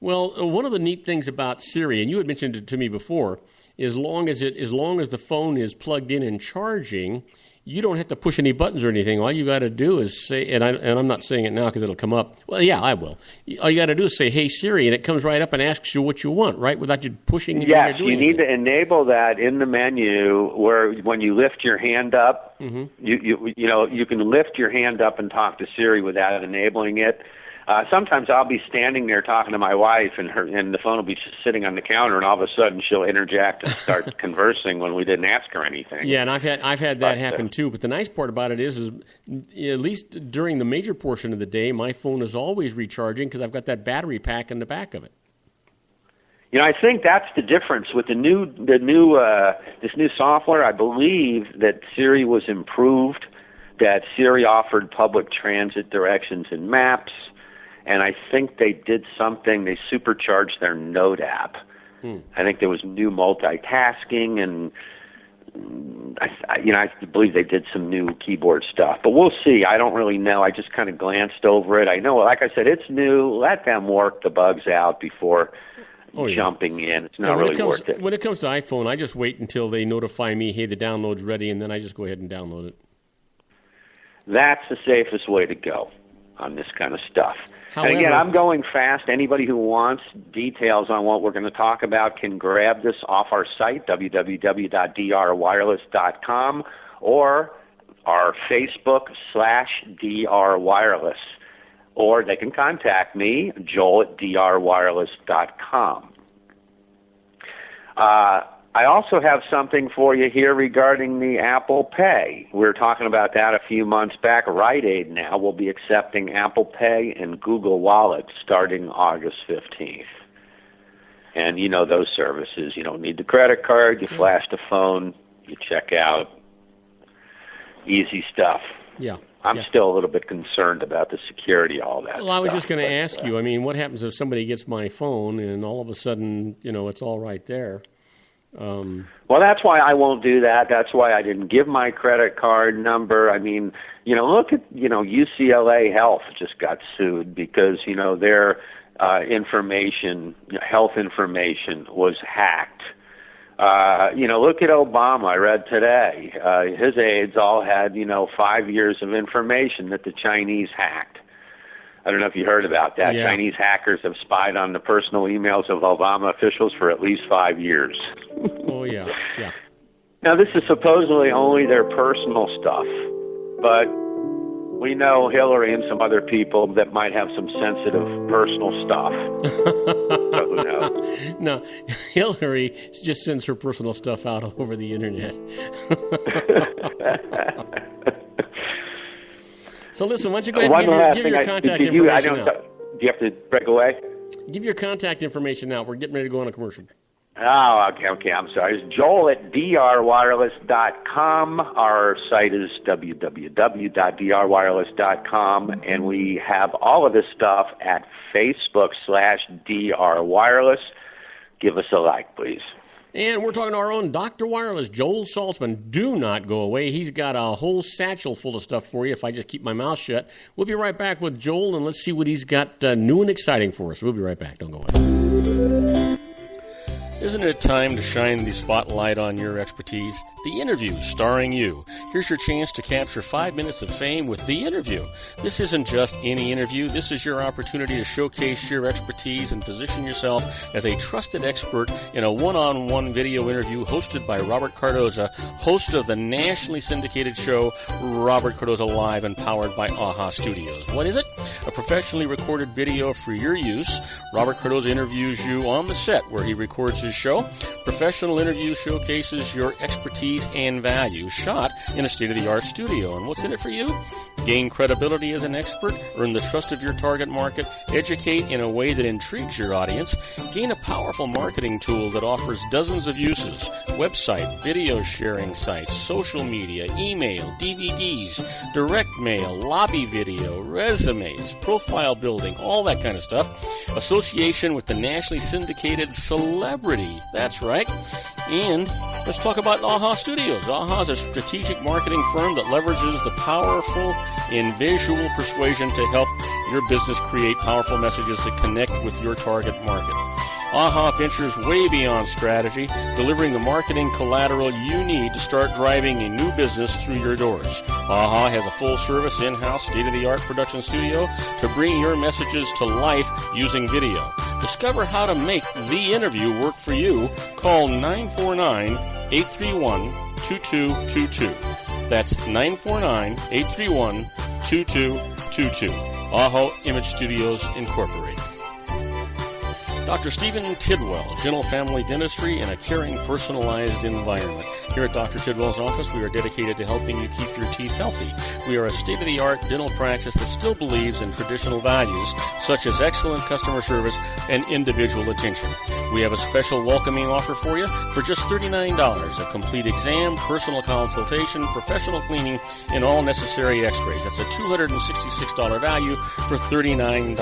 Well, one of the neat things about Siri, and you had mentioned it to me before, as long as the phone is plugged in and charging, you don't have to push any buttons or anything. All you got to do is say, and I'm not saying it now because it'll come up. Well, yeah, I will. All you got to do is say, "Hey Siri," and it comes right up and asks you what you want, right, without you pushing. Yes, you need to enable that in the menu where when you lift your hand up, you can lift your hand up and talk to Siri without enabling it. Sometimes I'll be standing there talking to my wife, and the phone will be just sitting on the counter, and all of a sudden she'll interject and start conversing when we didn't ask her anything. Yeah, and I've had that happen too. But the nice part about it is at least during the major portion of the day, my phone is always recharging because I've got that battery pack in the back of it. I think that's the difference with this new software. I believe that Siri was improved that Siri offered public transit directions and maps, and I think they did something, they supercharged their Note app. I think there was new multitasking, and I believe they did some new keyboard stuff. But we'll see. I don't really know. I just kind of glanced over it. I know, like I said, it's new. Let them work the bugs out before jumping in. It's not really worth it. When it comes to iPhone, I just wait until they notify me, hey, the download's ready, and then I just go ahead and download it. That's the safest way to go on this kind of stuff. However, and again, I'm going fast. Anybody who wants details on what we're going to talk about can grab this off our site, www.drwireless.com, or our Facebook/drwireless. Or they can contact me, joel@drwireless.com. I also have something for you here regarding the Apple Pay. We were talking about that a few months back. Rite Aid now will be accepting Apple Pay and Google Wallet starting August 15th. And you know those services. You don't need the credit card. You flash the phone. You check out. Easy stuff. Yeah. I'm still a little bit concerned about the security, all that Well, I was just going to ask you, I mean, what happens if somebody gets my phone and all of a sudden, it's all right there? Well, that's why I won't do that. That's why I didn't give my credit card number. I mean, look at, UCLA Health just got sued because, their health information was hacked. Look at Obama. I read today. His aides all had, 5 years of information that the Chinese hacked. I don't know if you heard about that. Yeah. Chinese hackers have spied on the personal emails of Obama officials for at least 5 years. Oh, yeah. Now, this is supposedly only their personal stuff, but we know Hillary and some other people that might have some sensitive personal stuff. So who knows? No, Hillary just sends her personal stuff out over the internet. So listen, why don't you go ahead and give your contact information out. Do you have to break away? Give your contact information out. We're getting ready to go on a commercial. Oh, okay, I'm sorry. It's joel@drwireless.com. Our site is www.drwireless.com, and we have all of this stuff at Facebook/drwireless. Give us a like, please. And we're talking to our own Dr. Wireless, Joel Saltzman. Do not go away. He's got a whole satchel full of stuff for you if I just keep my mouth shut. We'll be right back with Joel, and let's see what he's got new and exciting for us. We'll be right back. Don't go away. Isn't it time to shine the spotlight on your expertise? The Interview, starring you. Here's your chance to capture 5 minutes of fame with The Interview. This isn't just any interview. This is your opportunity to showcase your expertise and position yourself as a trusted expert in a one-on-one video interview hosted by Robert Cardoza, host of the nationally syndicated show Robert Cardoza Live and powered by AHA Studios. What is it? A professionally recorded video for your use. Robert Cardoza interviews you on the set where he records his show. Professional interview showcases your expertise and value, shot in a state-of-the-art studio. And what's in it for you? Gain credibility as an expert, earn the trust of your target market, educate in a way that intrigues your audience, gain a powerful marketing tool that offers dozens of uses, website, video sharing sites, social media, email, DVDs, direct mail, lobby video, resumes, profile building, all that kind of stuff. Association with the nationally syndicated celebrity. That's right. And let's talk about AHA Studios. AHA is a strategic marketing firm that leverages the powerful in visual persuasion to help your business create powerful messages that connect with your target market. AHA ventures way beyond strategy, delivering the marketing collateral you need to start driving a new business through your doors. AHA has a full-service, in-house, state-of-the-art production studio to bring your messages to life using video. Discover how to make The Interview work for you. Call 949-831-2222. That's 949-831-2222. AHA Image Studios, Incorporated. Dr. Stephen Tidwell, Gentle Family Dentistry in a caring, personalized environment. Here at Dr. Tidwell's office, we are dedicated to helping you keep your teeth healthy. We are a state-of-the-art dental practice that still believes in traditional values, such as excellent customer service and individual attention. We have a special welcoming offer for you for just $39, a complete exam, personal consultation, professional cleaning, and all necessary x-rays. That's a $266 value for $39.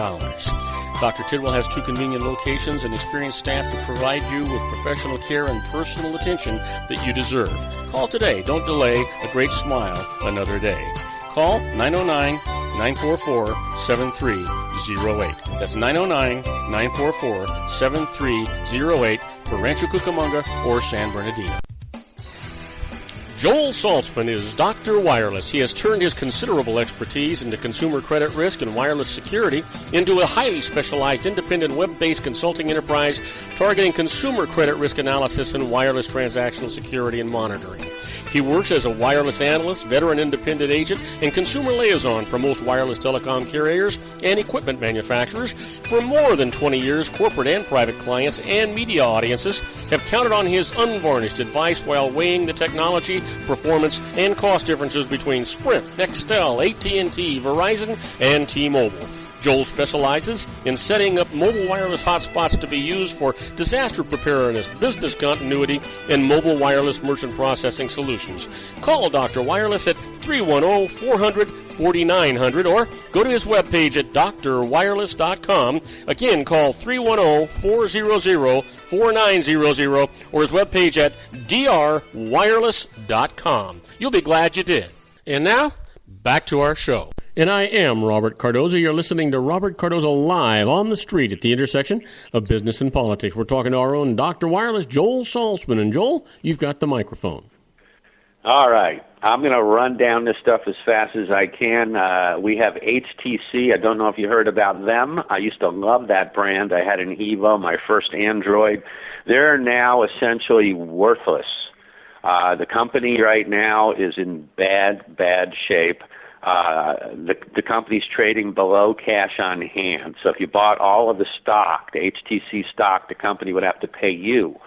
Dr. Tidwell has 2 convenient locations and experienced staff to provide you with professional care and personal attention that you deserve. Call today. Don't delay. A great smile another day. Call 909-944-7308. That's 909-944-7308 for Rancho Cucamonga or San Bernardino. Joel Saltzman is Dr. Wireless. He has turned his considerable expertise into consumer credit risk and wireless security into a highly specialized independent web-based consulting enterprise targeting consumer credit risk analysis and wireless transactional security and monitoring. He works as a wireless analyst, veteran independent agent, and consumer liaison for most wireless telecom carriers and equipment manufacturers. For more than 20 years, corporate and private clients and media audiences have counted on his unvarnished advice while weighing the technology, performance, and cost differences between Sprint, Nextel, AT&T, Verizon, and T-Mobile. Joel specializes in setting up mobile wireless hotspots to be used for disaster preparedness, business continuity, and mobile wireless merchant processing solutions. Call Dr. Wireless at 310-400-4900 or go to his webpage at drwireless.com. Again, call 310-400-4900 or his webpage at drwireless.com. You'll be glad you did. And now, back to our show. And I am Robert Cardoza. You're listening to Robert Cardoza live on the street at the intersection of business and politics. We're talking to our own Dr. Wireless, Joel Saltzman. And Joel, you've got the microphone. All right. I'm going to run down this stuff as fast as I can. We have HTC. I don't know if you heard about them. I used to love that brand. I had an Evo, my first Android. They're now essentially worthless. The company right now is in bad shape. The company's trading below cash on hand. So if you bought all of the stock, the HTC stock, the company would have to pay you,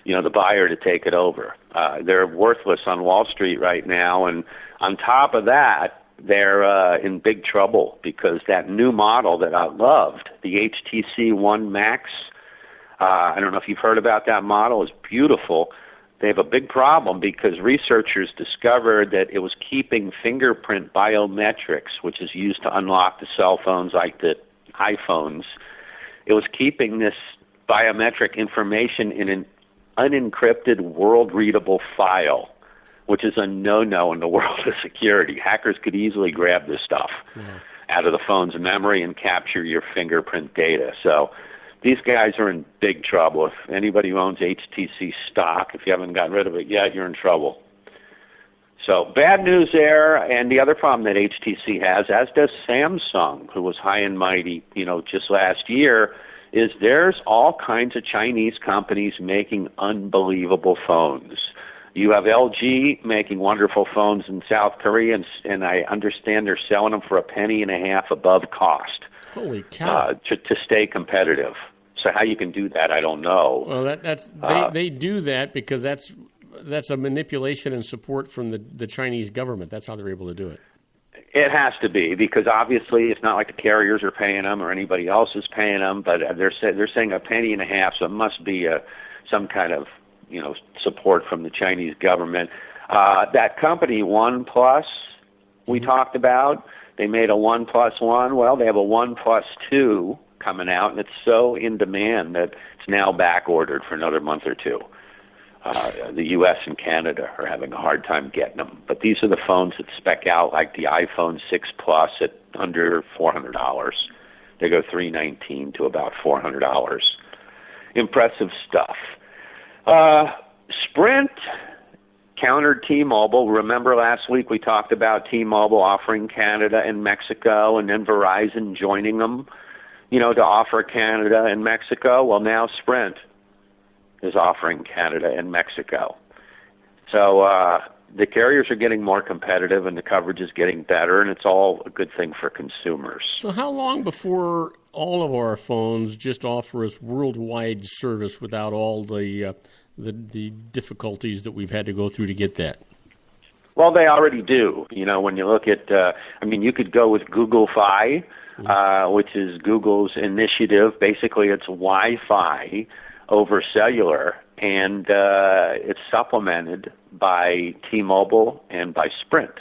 the buyer, to take it over. They're worthless on Wall Street right now. And on top of that, they're in big trouble because that new model that I loved, the HTC One Max, I don't know if you've heard about that model, it's beautiful. They have a big problem because researchers discovered that it was keeping fingerprint biometrics, which is used to unlock the cell phones like the iPhones. It was keeping this biometric information in an unencrypted, world-readable file, which is a no-no in the world of security. Hackers could easily grab this stuff out of the phone's memory and capture your fingerprint data. So these guys are in big trouble. If anybody who owns HTC stock, if you haven't gotten rid of it yet, you're in trouble. So bad news there. And the other problem that HTC has, as does Samsung, who was high and mighty, just last year, is there's all kinds of Chinese companies making unbelievable phones. You have LG making wonderful phones in South Korea, and I understand they're selling them for $0.015 above cost. Holy cow! To stay competitive. So how you can do that, I don't know. Well, they do that because that's a manipulation and support from the Chinese government. That's how they're able to do it. It has to be, because obviously it's not like the carriers are paying them or anybody else is paying them, but they're saying $0.015, so it must be some kind of support from the Chinese government. That company OnePlus we talked about, they made a OnePlus One. Well, they have a OnePlus 2 coming out, and it's so in demand that it's now back ordered for another month or two. The U.S. and Canada are having a hard time getting them. But these are the phones that spec out like the iPhone 6 Plus at under $400. They go $319 to about $400. Impressive stuff. Sprint countered T-Mobile. Remember last week we talked about T-Mobile offering Canada and Mexico, and then Verizon joining them, to offer Canada and Mexico. Well, now Sprint is offering Canada and Mexico. So the carriers are getting more competitive and the coverage is getting better, and it's all a good thing for consumers. So how long before all of our phones just offer us worldwide service without all the difficulties that we've had to go through to get that. Well, they already do. When you look at, you could go with Google Fi, which is Google's initiative. Basically, it's Wi-Fi over cellular, and it's supplemented by T-Mobile and by Sprint.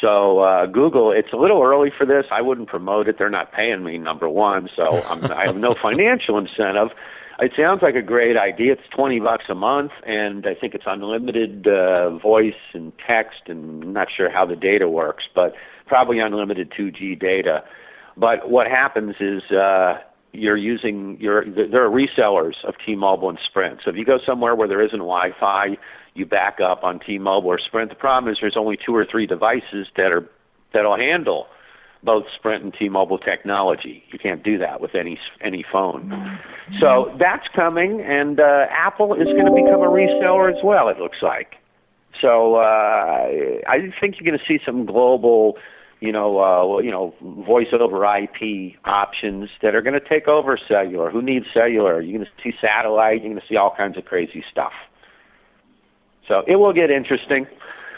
So Google, it's a little early for this. I wouldn't promote it. They're not paying me, number one, so I have no financial incentive. It sounds like a great idea. It's $20 a month, and I think it's unlimited voice and text, and I'm not sure how the data works, but probably unlimited 2G data. But what happens is there are resellers of T-Mobile and Sprint. So if you go somewhere where there isn't Wi-Fi, you back up on T-Mobile or Sprint. The problem is there's only 2 or 3 devices that'll handle both Sprint and T-Mobile technology. You can't do that with any phone. So that's coming, and Apple is going to become a reseller as well, it looks like. So I think you're going to see some global, voice over IP options that are going to take over cellular. Who needs cellular? You're going to see satellite. You're going to see all kinds of crazy stuff. So it will get interesting.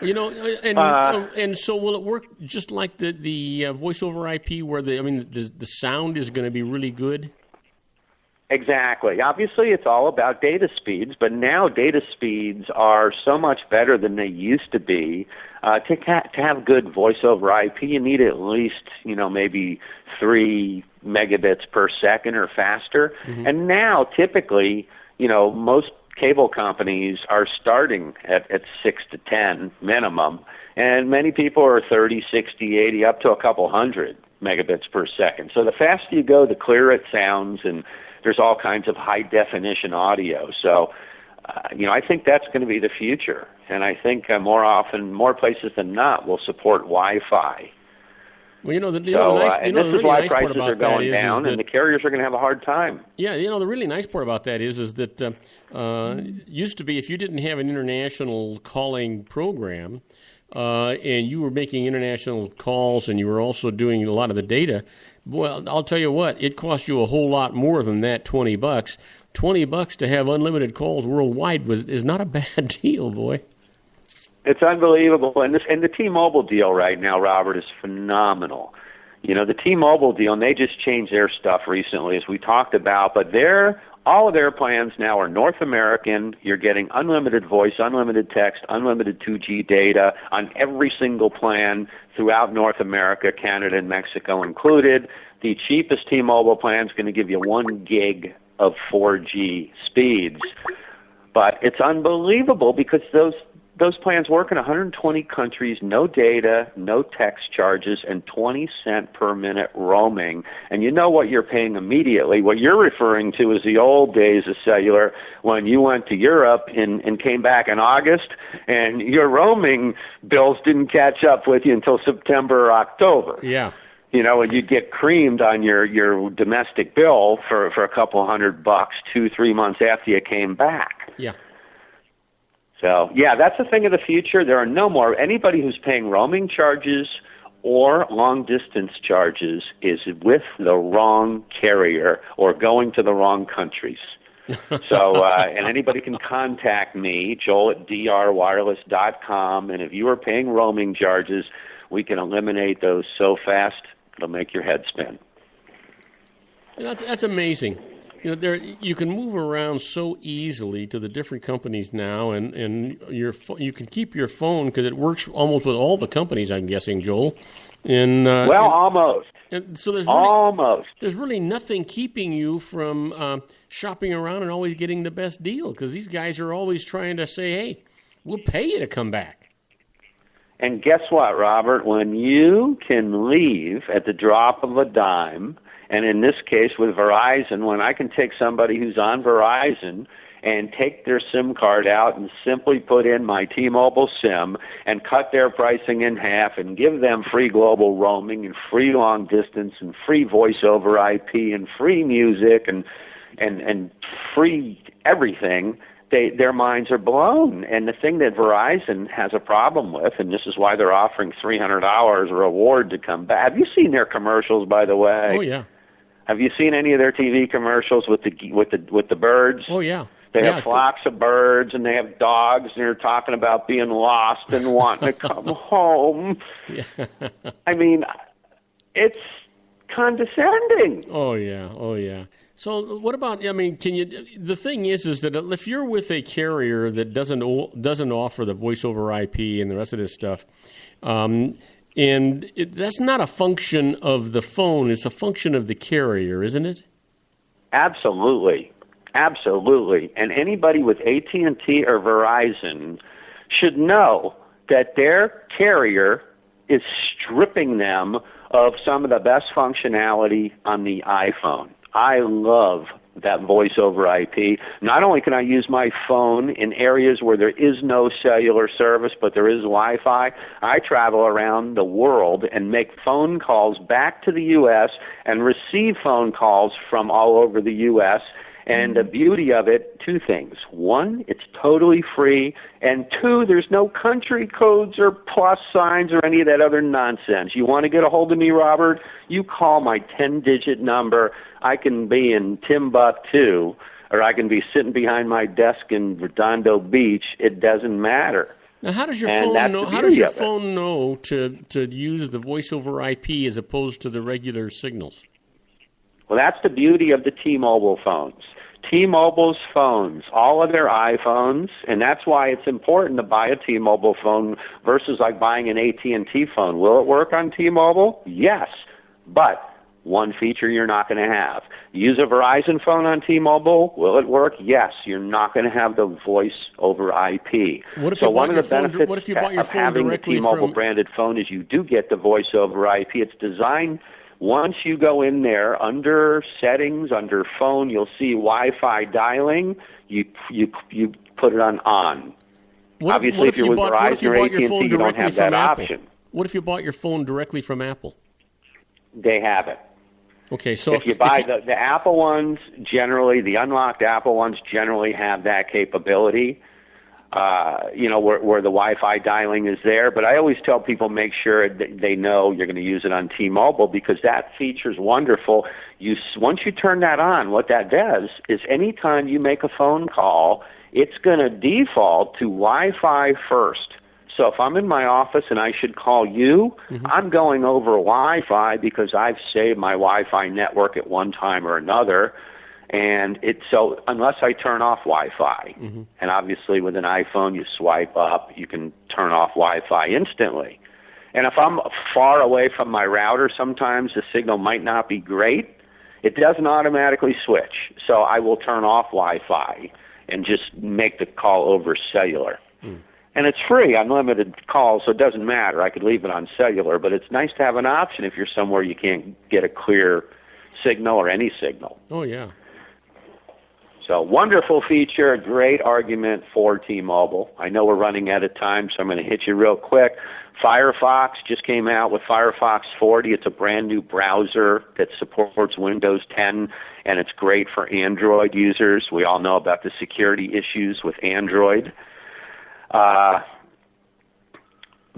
And so will it work just like the voice over IP, where the sound is going to be really good? Exactly. Obviously, it's all about data speeds, but now data speeds are so much better than they used to be. To have good voice over IP, you need at least, maybe 3 megabits per second or faster. Mm-hmm. And now, typically, most cable companies are starting at 6 to 10 minimum, and many people are 30, 60, 80, up to a couple hundred megabits per second. So the faster you go, the clearer it sounds, and there's all kinds of high-definition audio. So, I think that's going to be the future, and I think more places than not will support Wi-Fi. Well, this is why prices are going down, and the carriers are going to have a hard time. Yeah, the really nice part about that is that used to be if you didn't have an international calling program and you were making international calls and you were also doing a lot of the data, well, I'll tell you what, it cost you a whole lot more than that $20. $20 to have unlimited calls worldwide is not a bad deal, boy. It's unbelievable, and the T-Mobile deal right now, Robert, is phenomenal. The T-Mobile deal, and they just changed their stuff recently, as we talked about, but all of their plans now are North American. You're getting unlimited voice, unlimited text, unlimited 2G data on every single plan throughout North America, Canada, and Mexico included. The cheapest T-Mobile plan is going to give you 1 gig of 4G speeds, but it's unbelievable because those plans work in 120 countries, no data, no text charges, and 20 cents per minute roaming. And you know what you're paying immediately. What you're referring to is the old days of cellular when you went to Europe and came back in August, and your roaming bills didn't catch up with you until September or October. Yeah. And you'd get creamed on your domestic bill for a couple $100, 2-3 months after you came back. Yeah. So, that's a thing of the future. There are no more. Anybody who's paying roaming charges or long-distance charges is with the wrong carrier or going to the wrong countries. So, and anybody can contact me, Joel at drwireless.com, and if you are paying roaming charges, we can eliminate those so fast it'll make your head spin. That's amazing. You can move around so easily to the different companies now, and you can keep your phone because it works almost with all the companies, I'm guessing, Joel. Almost. And so there's really nothing keeping you from shopping around and always getting the best deal because these guys are always trying to say, hey, we'll pay you to come back. And guess what, Robert? When you can leave at the drop of a dime, and in this case with Verizon, when I can take somebody who's on Verizon and take their SIM card out and simply put in my T-Mobile SIM and cut their pricing in half and give them free global roaming and free long distance and free voice over IP and free music and free everything, their minds are blown. And the thing that Verizon has a problem with, and this is why they're offering $300 reward to come back. Have you seen their commercials, by the way? Oh, yeah. Have you seen any of their TV commercials with the birds? Oh, yeah. They have flocks of birds, and they have dogs, and they're talking about being lost and wanting to come home. Yeah. I mean, it's condescending. Oh, yeah. So what about, I mean, the thing is that if you're with a carrier that doesn't offer the voice over IP and the rest of this stuff, that's not a function of the phone, it's a function of the carrier, isn't it? Absolutely. And anybody with AT&T or Verizon should know that their carrier is stripping them of some of the best functionality on the iPhone. I love that voice over IP. Not only can I use my phone in areas where there is no cellular service, but there is Wi-Fi, I travel around the world and make phone calls back to the U.S. and receive phone calls from all over the U.S., and the beauty of it, two things. One, it's totally free. And two, there's no country codes or plus signs or any of that other nonsense. You want to get a hold of me, Robert? You call my 10-digit number. I can be in Timbuktu, or I can be sitting behind my desk in Redondo Beach. It doesn't matter. Now, how does your phone know? How does your phone know to use the voice over IP as opposed to the regular signals? Well, that's the beauty of the T-Mobile phones. T-Mobile's phones, all of their iPhones, and that's why it's important to buy a T-Mobile phone versus like buying an AT&T phone. Will it work on T-Mobile? Yes, but one feature you're not going to have. Use a Verizon phone on T-Mobile. Will it work? Yes, you're not going to have the voice over IP. So one of the benefits of having a T-Mobile branded phone is you do get the voice over IP. It's designed. Once you go in there, under settings, under phone, you'll see Wi-Fi dialing. You put it on. Obviously, if you're with Verizon or AT&T, you don't have that option. What if you bought your phone directly from Apple? They have it. Okay, so if you buy the Apple ones, generally, the unlocked Apple ones generally have that capability. Where the Wi-Fi dialing is there. But I always tell people make sure they know you're going to use it on T-Mobile because that feature is wonderful. Once you turn that on, what that does is anytime you make a phone call, it's going to default to Wi-Fi first. So if I'm in my office and I should call you, I'm going over Wi-Fi because I've saved my Wi-Fi network at one time or another. And so unless I turn off Wi-Fi, and obviously with an iPhone you swipe up, you can turn off Wi-Fi instantly. And if I'm far away from my router, sometimes the signal might not be great. It doesn't automatically switch. So I will turn off Wi-Fi and just make the call over cellular. And it's free, unlimited calls, so it doesn't matter. I could leave it on cellular, but it's nice to have an option if you're somewhere you can't get a clear signal or any signal. Oh, yeah. So wonderful feature, a great argument for T-Mobile. I know we're running out of time, so I'm going to hit you real quick. Firefox just came out with Firefox 40. It's a brand new browser that supports Windows 10, and it's great for Android users. We all know about the security issues with Android.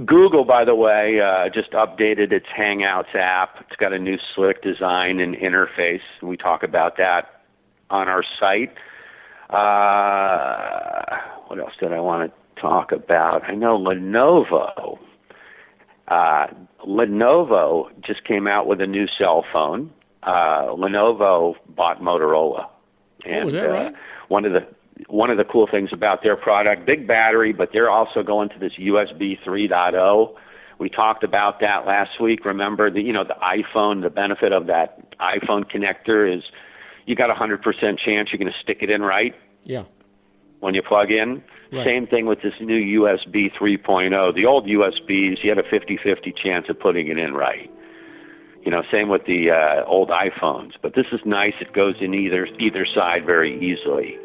Google, by the way, just updated its Hangouts app. It's got a new slick design and interface. We talk about that on our site. What else did I want to talk about? I know Lenovo just came out with a new cell phone. Lenovo bought Motorola. And, is that right? One of the cool things about their product, big battery, but they're also going to this USB 3.0. We talked about that last week. Remember, the iPhone, the benefit of that iPhone connector is you got a 100% chance you're going to stick it in right. Yeah. When you plug in. Right. Same thing with this new USB 3.0. The old USBs, you had a 50-50 chance of putting it in right. Same with the old iPhones. But this is nice. It goes in either side very easily.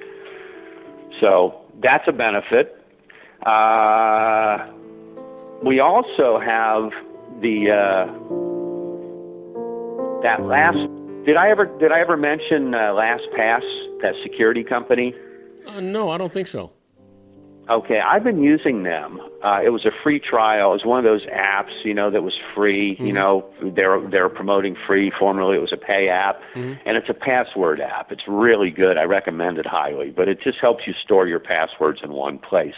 So that's a benefit. We also have that last. Did I ever mention LastPass, that security company? No, I don't think so. Okay, I've been using them. It was a free trial. It was one of those apps, that was free. Mm-hmm. They're promoting free. Formerly, it was a pay app, mm-hmm. and it's a password app. It's really good. I recommend it highly. But it just helps you store your passwords in one place.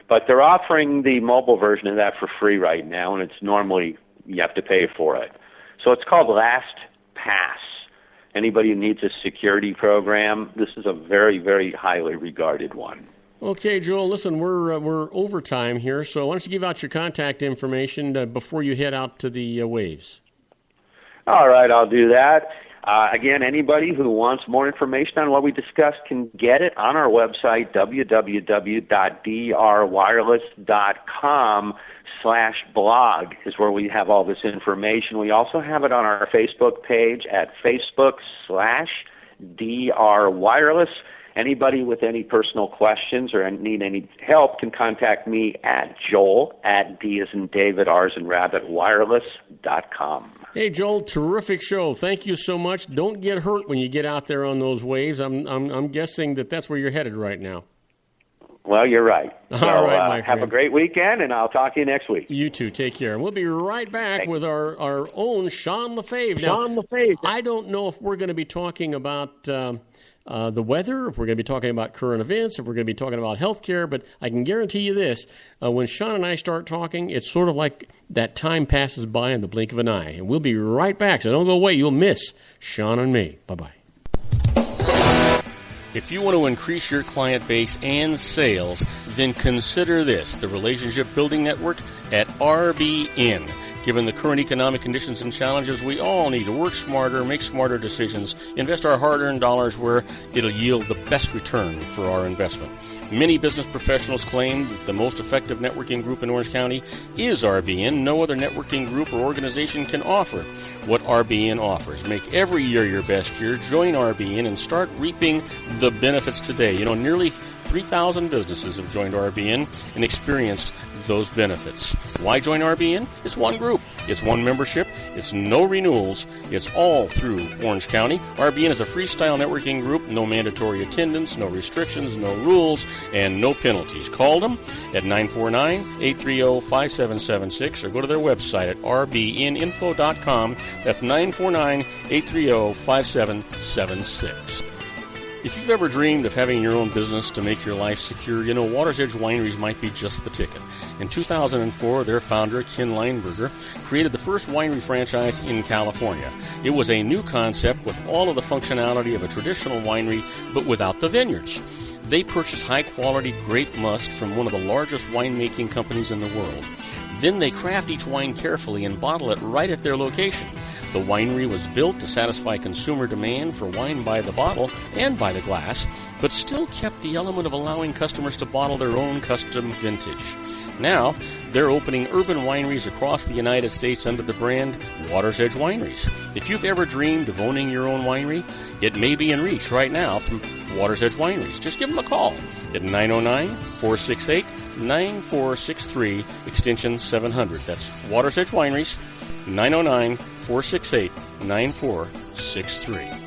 But they're offering the mobile version of that for free right now, and it's normally you have to pay for it. So it's called LastPass. Anybody who needs a security program, this is a very, very highly regarded one. Okay, Joel, listen, we're over time here, so why don't you give out your contact information before you head out to the waves? All right, I'll do that. Again, anybody who wants more information on what we discussed can get it on our website, www.drwireless.com/blog is where we have all this information. We also have it on our Facebook page at Facebook/drwireless. Anybody with any personal questions or need any help can contact me at Joel@D as in David, R as in Rabbit, wireless.com. Hey, Joel, terrific show. Thank you so much. Don't get hurt when you get out there on those waves. I'm guessing that's where you're headed right now. Well, you're right. All right, my have friend. a great weekend, and I'll talk to you next week. You too. Take care. And we'll be right back with our own Sean LaFave. Now, Sean LaFave. I don't know if we're going to be talking about the weather, if we're going to be talking about current events, if we're going to be talking about healthcare, but I can guarantee you this, when Sean and I start talking, it's sort of like that time passes by in the blink of an eye. And we'll be right back, so don't go away. You'll miss Sean and me. Bye-bye. If you want to increase your client base and sales, then consider this, the Relationship Building Network at RBN. Given the current economic conditions and challenges, we all need to work smarter, make smarter decisions, invest our hard-earned dollars where it'll yield the best return for our investment. Many business professionals claim that the most effective networking group in Orange County is RBN. No other networking group or organization can offer what RBN offers. Make every year your best year. Join RBN and start reaping the benefits today. Nearly 3,000 businesses have joined RBN and experienced those benefits. Why join RBN? It's one group. It's one membership. It's no renewals. It's all through Orange County. RBN is a freestyle networking group. No mandatory attendance, no restrictions, no rules, and no penalties. Call them at 949-830-5776 or go to their website at rbninfo.com. That's 949-830-5776. If you've ever dreamed of having your own business to make your life secure, Water's Edge Wineries might be just the ticket. In 2004, their founder, Ken Leinberger, created the first winery franchise in California. It was a new concept with all of the functionality of a traditional winery, but without the vineyards. They purchased high-quality grape must from one of the largest winemaking companies in the world. Then they craft each wine carefully and bottle it right at their location. The winery was built to satisfy consumer demand for wine by the bottle and by the glass, but still kept the element of allowing customers to bottle their own custom vintage. Now, they're opening urban wineries across the United States under the brand Water's Edge Wineries. If you've ever dreamed of owning your own winery, it may be in reach right now through Water's Edge Wineries. Just give them a call at 909-468-9463, extension 700. That's Water's Edge Wineries, 909-468-9463.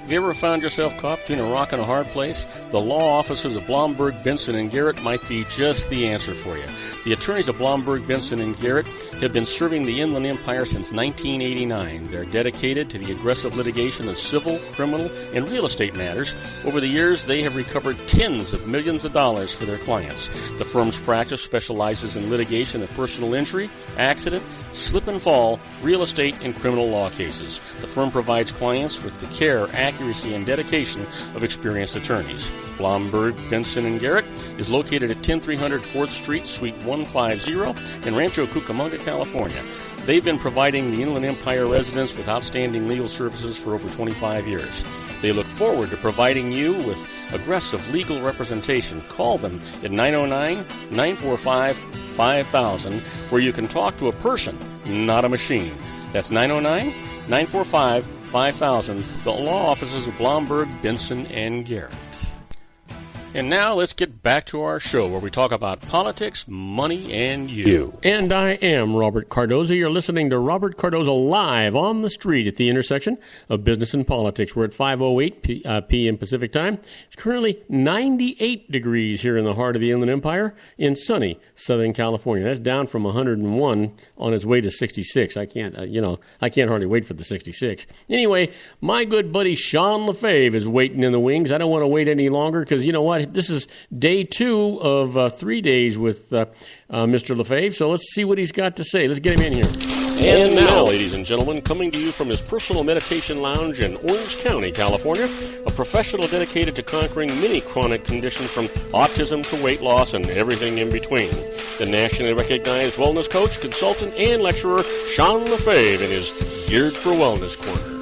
Have you ever found yourself caught between a rock and a hard place? The law offices of Blomberg, Benson, & Garrett might be just the answer for you. The attorneys of Blomberg, Benson, & Garrett have been serving the Inland Empire since 1989. They're dedicated to the aggressive litigation of civil, criminal, and real estate matters. Over the years, they have recovered tens of millions of dollars for their clients. The firm's practice specializes in litigation of personal injury, accident, slip and fall, real estate, and criminal law cases. The firm provides clients with the care, accuracy, and dedication of experienced attorneys. Blomberg, Benson, & Garrett is located at 10300 4th Street, Suite 150 in Rancho Cucamonga, California. They've been providing the Inland Empire residents with outstanding legal services for over 25 years. They look forward to providing you with aggressive legal representation. Call them at 909-945-5000, where you can talk to a person, not a machine. That's 909-945-5000, the law offices of Blomberg, Benson, & Garrett. And now let's get back to our show where we talk about politics, money, and you. And I am Robert Cardoza. You're listening to Robert Cardoza live on the street at the intersection of business and politics. We're at 5:08 p.m. Pacific time. It's currently 98 degrees here in the heart of the Inland Empire in sunny Southern California. That's down from 101 on its way to 66. I can't hardly wait for the 66. Anyway, my good buddy Sean LaFave is waiting in the wings. I don't want to wait any longer because you know what? This is day 2 of 3 days with Mr. LaFave, so let's see what he's got to say. Let's get him in here. And now, ladies and gentlemen, coming to you from his personal meditation lounge in Orange County, California, a professional dedicated to conquering many chronic conditions from autism to weight loss and everything in between. The nationally recognized wellness coach, consultant, and lecturer, Sean LaFave, in his Geared for Wellness Corner.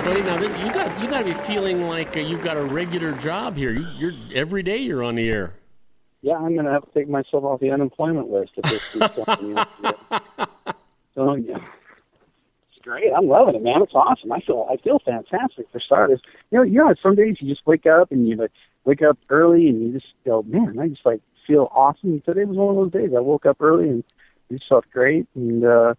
Buddy, now you got to be feeling like you've got a regular job here. You're every day you're on the air. Yeah, I'm going to have to take myself off the unemployment list at this point. So yeah, it's great. I'm loving it, man. It's awesome. I feel fantastic for starters. Some days you just wake up and you wake up early and you just go, man, I just feel awesome. Today was one of those days. I woke up early and it just felt great and.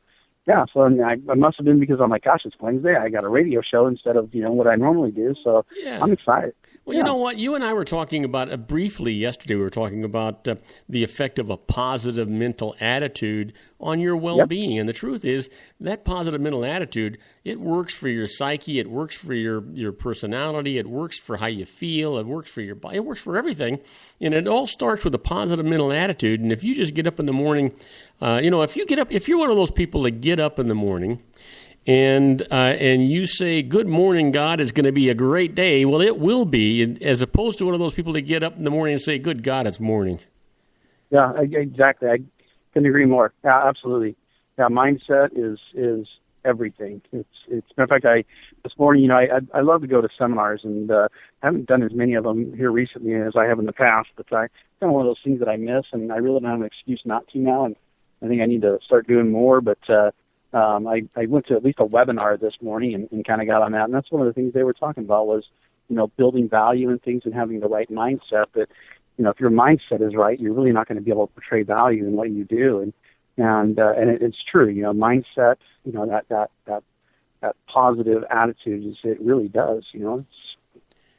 Yeah, so I must have been because I'm like, gosh, it's Wednesday. I got a radio show instead of, what I normally do. So yeah. I'm excited. Well, you know what? You and I were talking about briefly yesterday. We were talking about the effect of a positive mental attitude on your well-being. Yep. And the truth is that positive mental attitude, it works for your psyche. It works for your personality. It works for how you feel. It works for your body. It works for everything. And it all starts with a positive mental attitude. And if you just get up in the morning, if you're one of those people that get up in the morning and you say, good morning, God, is going to be a great day, well, it will be, as opposed to one of those people that get up in the morning and say, good God, it's morning. Yeah, exactly. I couldn't agree more. Yeah, absolutely. Yeah, mindset is everything. It's in fact, this morning, I love to go to seminars, and I haven't done as many of them here recently as I have in the past, but it's kind of one of those things that I miss, and I really don't have an excuse not to now, and I think I need to start doing more, but I went to at least a webinar this morning and kind of got on that, and that's one of the things they were talking about was, building value in things and having the right mindset. But, if your mindset is right, you're really not going to be able to portray value in what you do, and it's true, mindset, that positive attitude, it really does, it's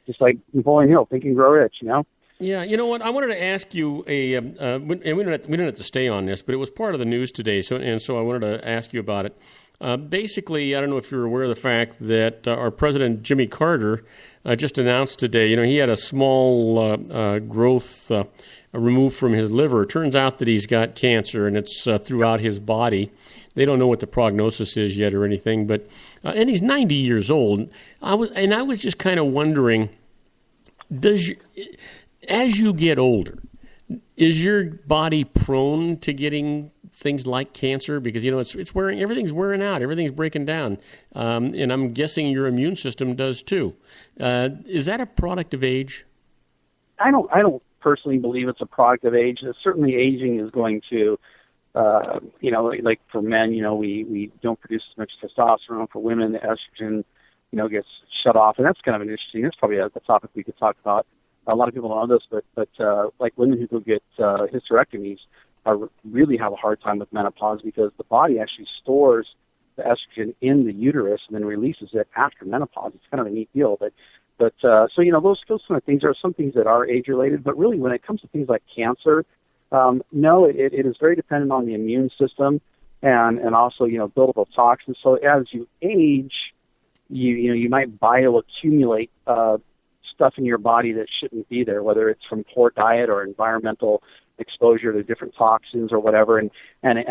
just like Napoleon Hill, Think and Grow Rich, Yeah, you know what? I wanted to ask you and we don't have to stay on this, but it was part of the news today, so I wanted to ask you about it. Basically, I don't know if you're aware of the fact that our President Jimmy Carter just announced today. He had a small growth removed from his liver. It turns out that he's got cancer, and it's throughout his body. They don't know what the prognosis is yet or anything, but and he's 90 years old. I was just kind of wondering, as you get older, is your body prone to getting things like cancer? Because everything's wearing out, everything's breaking down, and I'm guessing your immune system does too. Is that a product of age? I don't personally believe it's a product of age. Certainly, aging is going to, like for men, we don't produce as much testosterone. For women, the estrogen, gets shut off, and that's kind of an interesting. That's probably a topic we could talk about. A lot of people don't know this, but like women who go get hysterectomies really have a hard time with menopause because the body actually stores the estrogen in the uterus and then releases it after menopause. It's kind of a neat deal. But those kind of things are some things that are age-related. But really, when it comes to things like cancer, no, it is very dependent on the immune system and also, buildable toxins. So as you age, you might bioaccumulate stuff in your body that shouldn't be there, whether it's from poor diet or environmental exposure to different toxins or whatever, and your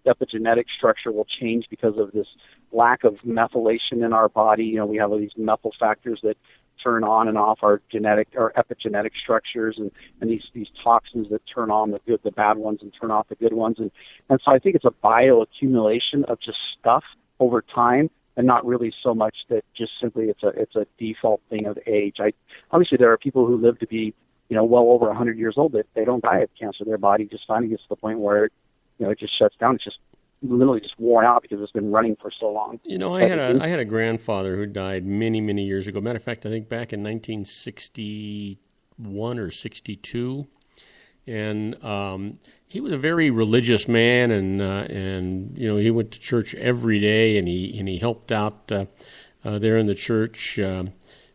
epigenetic structure will change because of this lack of methylation in our body. We have all these methyl factors that turn on and off our epigenetic structures, and these toxins that turn on the good, the bad ones, and turn off the good ones, and so I think it's a bioaccumulation of just stuff over time, and not really so much that just simply it's a default thing of age. Obviously there are people who live to be well over 100 years old that they don't die of cancer. Their body just finally gets to the point where it just shuts down. It's just literally just worn out because it's been running for so long. You know, I had a grandfather who died many, many years ago. Matter of fact, I think back in 1961 or 62, and he was a very religious man, and you know, he went to church every day, and he helped out there in the church.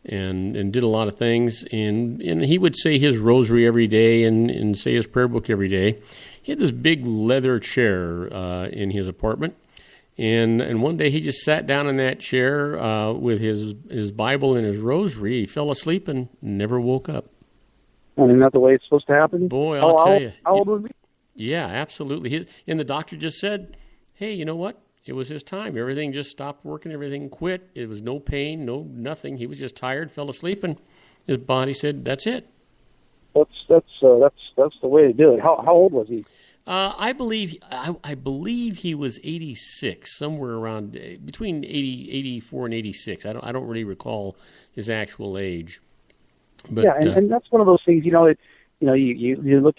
And did a lot of things, and he would say his rosary every day and say his prayer book every day. He had this big leather chair in his apartment, and one day he just sat down in that chair with his Bible and his rosary. He fell asleep and never woke up. And isn't that the way it's supposed to happen? Boy, I'll tell you. How old was he? Yeah, absolutely. And the doctor just said, hey, you know what? It was his time. Everything just stopped working. Everything quit. It was no pain, no nothing. He was just tired, fell asleep, and his body said, "That's it." That's the way to do it. How old was he? I believe he was 86, somewhere around between 84 and 86. I don't really recall his actual age. But, yeah, and that's one of those things. You look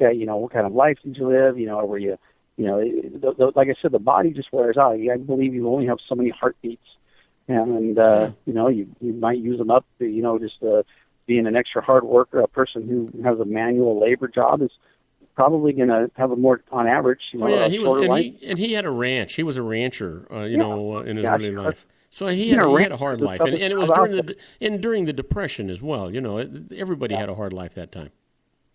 at what kind of life did you live? Where you. Like I said, the body just wears out. I believe you only have so many heartbeats, and you might use them up. Just being an extra hard worker, a person who has a manual labor job is probably going to have a more, on average, he had a ranch. He was a rancher, in his early life. So he had a hard life, and it was during the Depression as well. Everybody had a hard life that time.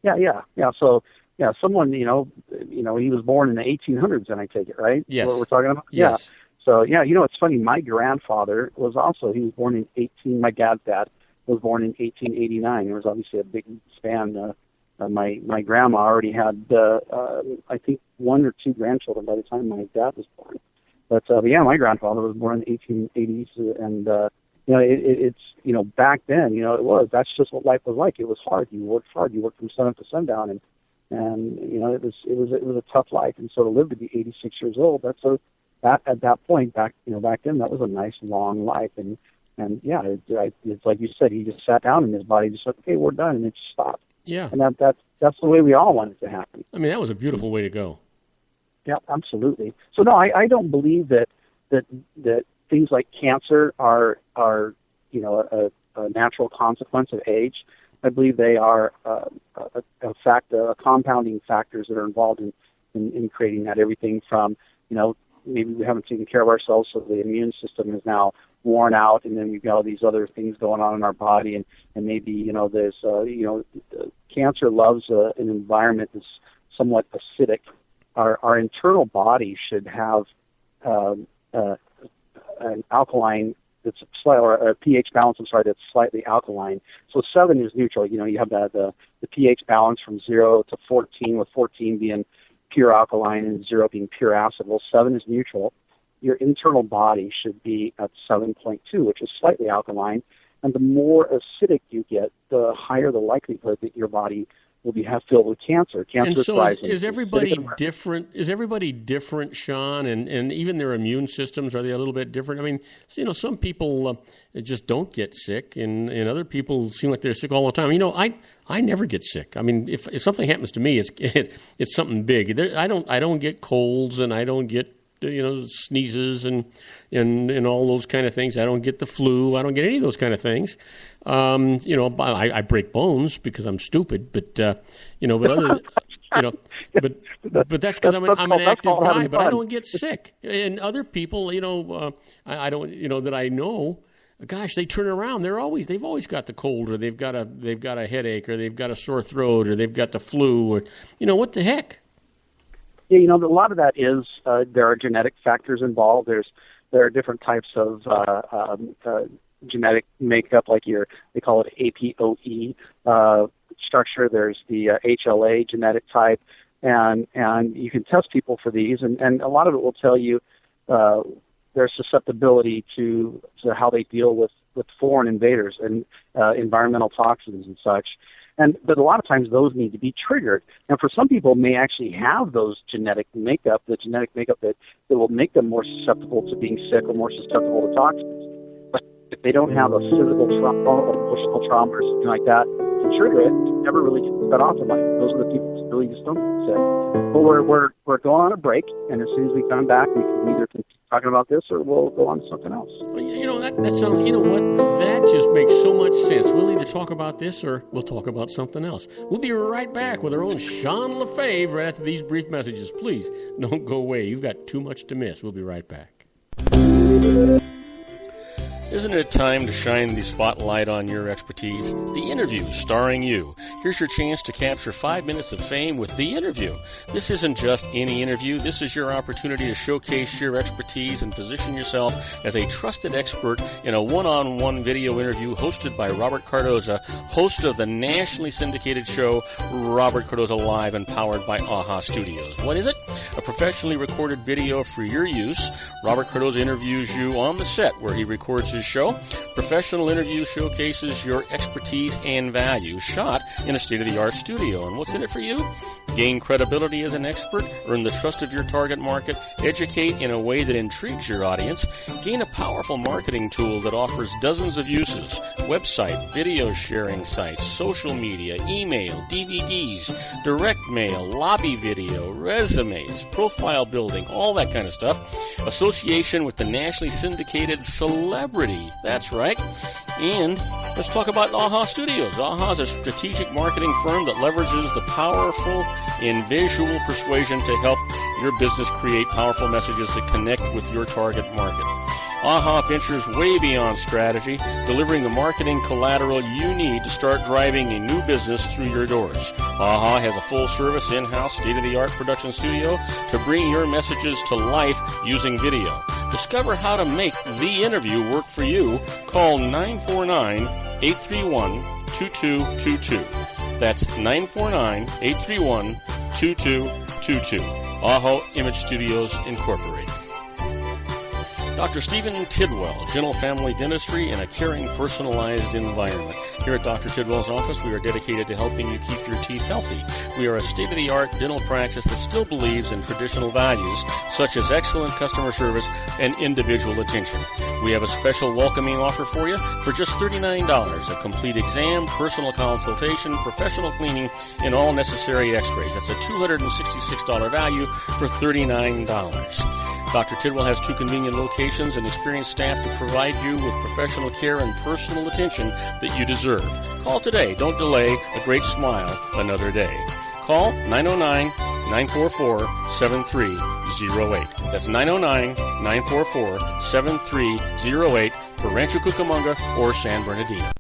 Yeah. So. Yeah, someone, he was born in the 1800s, then I take it, right? Yes. What we're talking about? Yes. Yeah. So, it's funny. My grandfather he was born in my dad's dad was born in 1889. There was obviously a big span. My grandma already had, I think, one or two grandchildren by the time my dad was born. But my grandfather was born in the 1880s, and, it's, back then, that's just what life was like. It was hard. You worked hard. You worked from sun up to sundown, and it was a tough life, and so to live to be 86 years old, at that point back then, that was a nice long life, and it's like you said, he just sat down and his body just said, okay, we're done, and it just stopped. Yeah, and that's the way we all want it to happen. I mean, that was a beautiful way to go. Yeah, absolutely. So no, I don't believe that things like cancer are a natural consequence of age. I believe they are compounding factors that are involved in creating that. Everything from, maybe we haven't taken care of ourselves, so the immune system is now worn out, and then we've got all these other things going on in our body, and maybe, there's, cancer loves an environment that's somewhat acidic. Our internal body should have an alkaline that's slightly, or a pH balance, that's slightly alkaline. So 7 is neutral. You have the pH balance from 0 to 14, with 14 being pure alkaline and 0 being pure acid. Well, 7 is neutral. Your internal body should be at 7.2, which is slightly alkaline. And the more acidic you get, the higher the likelihood that your body will be filled with cancer. And so is everybody different? Is everybody different, Sean? And even their immune systems, are they a little bit different? I mean, some people just don't get sick, and other people seem like they're sick all the time. I never get sick. I mean, if something happens to me, it's something big. I don't get colds, and I don't get sneezes and all those kind of things. I don't get the flu. I don't get any of those kind of things. I break bones because I'm stupid, but other, but that's because I'm an active guy. But I don't get sick. And other people, I don't, that I know, gosh, they turn around. They've always got the cold, or they've got a headache, or they've got a sore throat, or they've got the flu, or what the heck. Yeah, a lot of that is there are genetic factors involved. There are different types of genetic makeup, like they call it APOE structure. There's the HLA genetic type, and you can test people for these, and a lot of it will tell you their susceptibility to how they deal with foreign invaders and environmental toxins and such. But a lot of times those need to be triggered. And for some people may actually have those genetic makeup that will make them more susceptible to being sick or more susceptible to toxins. But if they don't have a physical trauma or emotional trauma or something like that to trigger it, never really get cut off of life. Those are the people who really just don't say, well, we're going on a break, and as soon as we come back, we can either keep talking about this or we'll go on to something else. Well, that sounds, you know what? That just makes so much sense. We'll either talk about this or we'll talk about something else. We'll be right back with our own Sean LaFave right after these brief messages. Please don't go away. You've got too much to miss. We'll be right back. Isn't it time to shine the spotlight on your expertise? The Interview, starring you. Here's your chance to capture 5 minutes of fame with The Interview. This isn't just any interview. This is your opportunity to showcase your expertise and position yourself as a trusted expert in a one-on-one video interview hosted by Robert Cardoza, host of the nationally syndicated show Robert Cardoza Live and powered by AHA Studios. What is it? A professionally recorded video for your use. Robert Cardoza interviews you on the set where he records his show. Professional interview showcases your expertise and value, shot in a state-of-the-art studio. And what's in it for you? Gain credibility as an expert, earn the trust of your target market, educate in a way that intrigues your audience, gain a powerful marketing tool that offers dozens of uses, website, video sharing sites, social media, email, DVDs, direct mail, lobby video, resumes, profile building, all that kind of stuff. Association with the nationally syndicated celebrity. That's right. And let's talk about AHA Studios. AHA is a strategic marketing firm that leverages the powerful in visual persuasion to help your business create powerful messages that connect with your target market. AHA ventures way beyond strategy, delivering the marketing collateral you need to start driving a new business through your doors. AHA has a full-service, in-house, state-of-the-art production studio to bring your messages to life using video. Discover how to make The Interview work for you. Call 949-831-2222. That's 949-831-2222. AHA Image Studios Incorporated. Dr. Stephen Tidwell, Gentle Family Dentistry in a caring, personalized environment. Here at Dr. Tidwell's office, we are dedicated to helping you keep your teeth healthy. We are a state-of-the-art dental practice that still believes in traditional values, such as excellent customer service and individual attention. We have a special welcoming offer for you for just $39, a complete exam, personal consultation, professional cleaning, and all necessary x-rays. That's a $266 value for $39. Dr. Tidwell has 2 convenient locations and experienced staff to provide you with professional care and personal attention that you deserve. Call today. Don't delay a great smile another day. Call 909-944-7308. That's 909-944-7308 for Rancho Cucamonga or San Bernardino.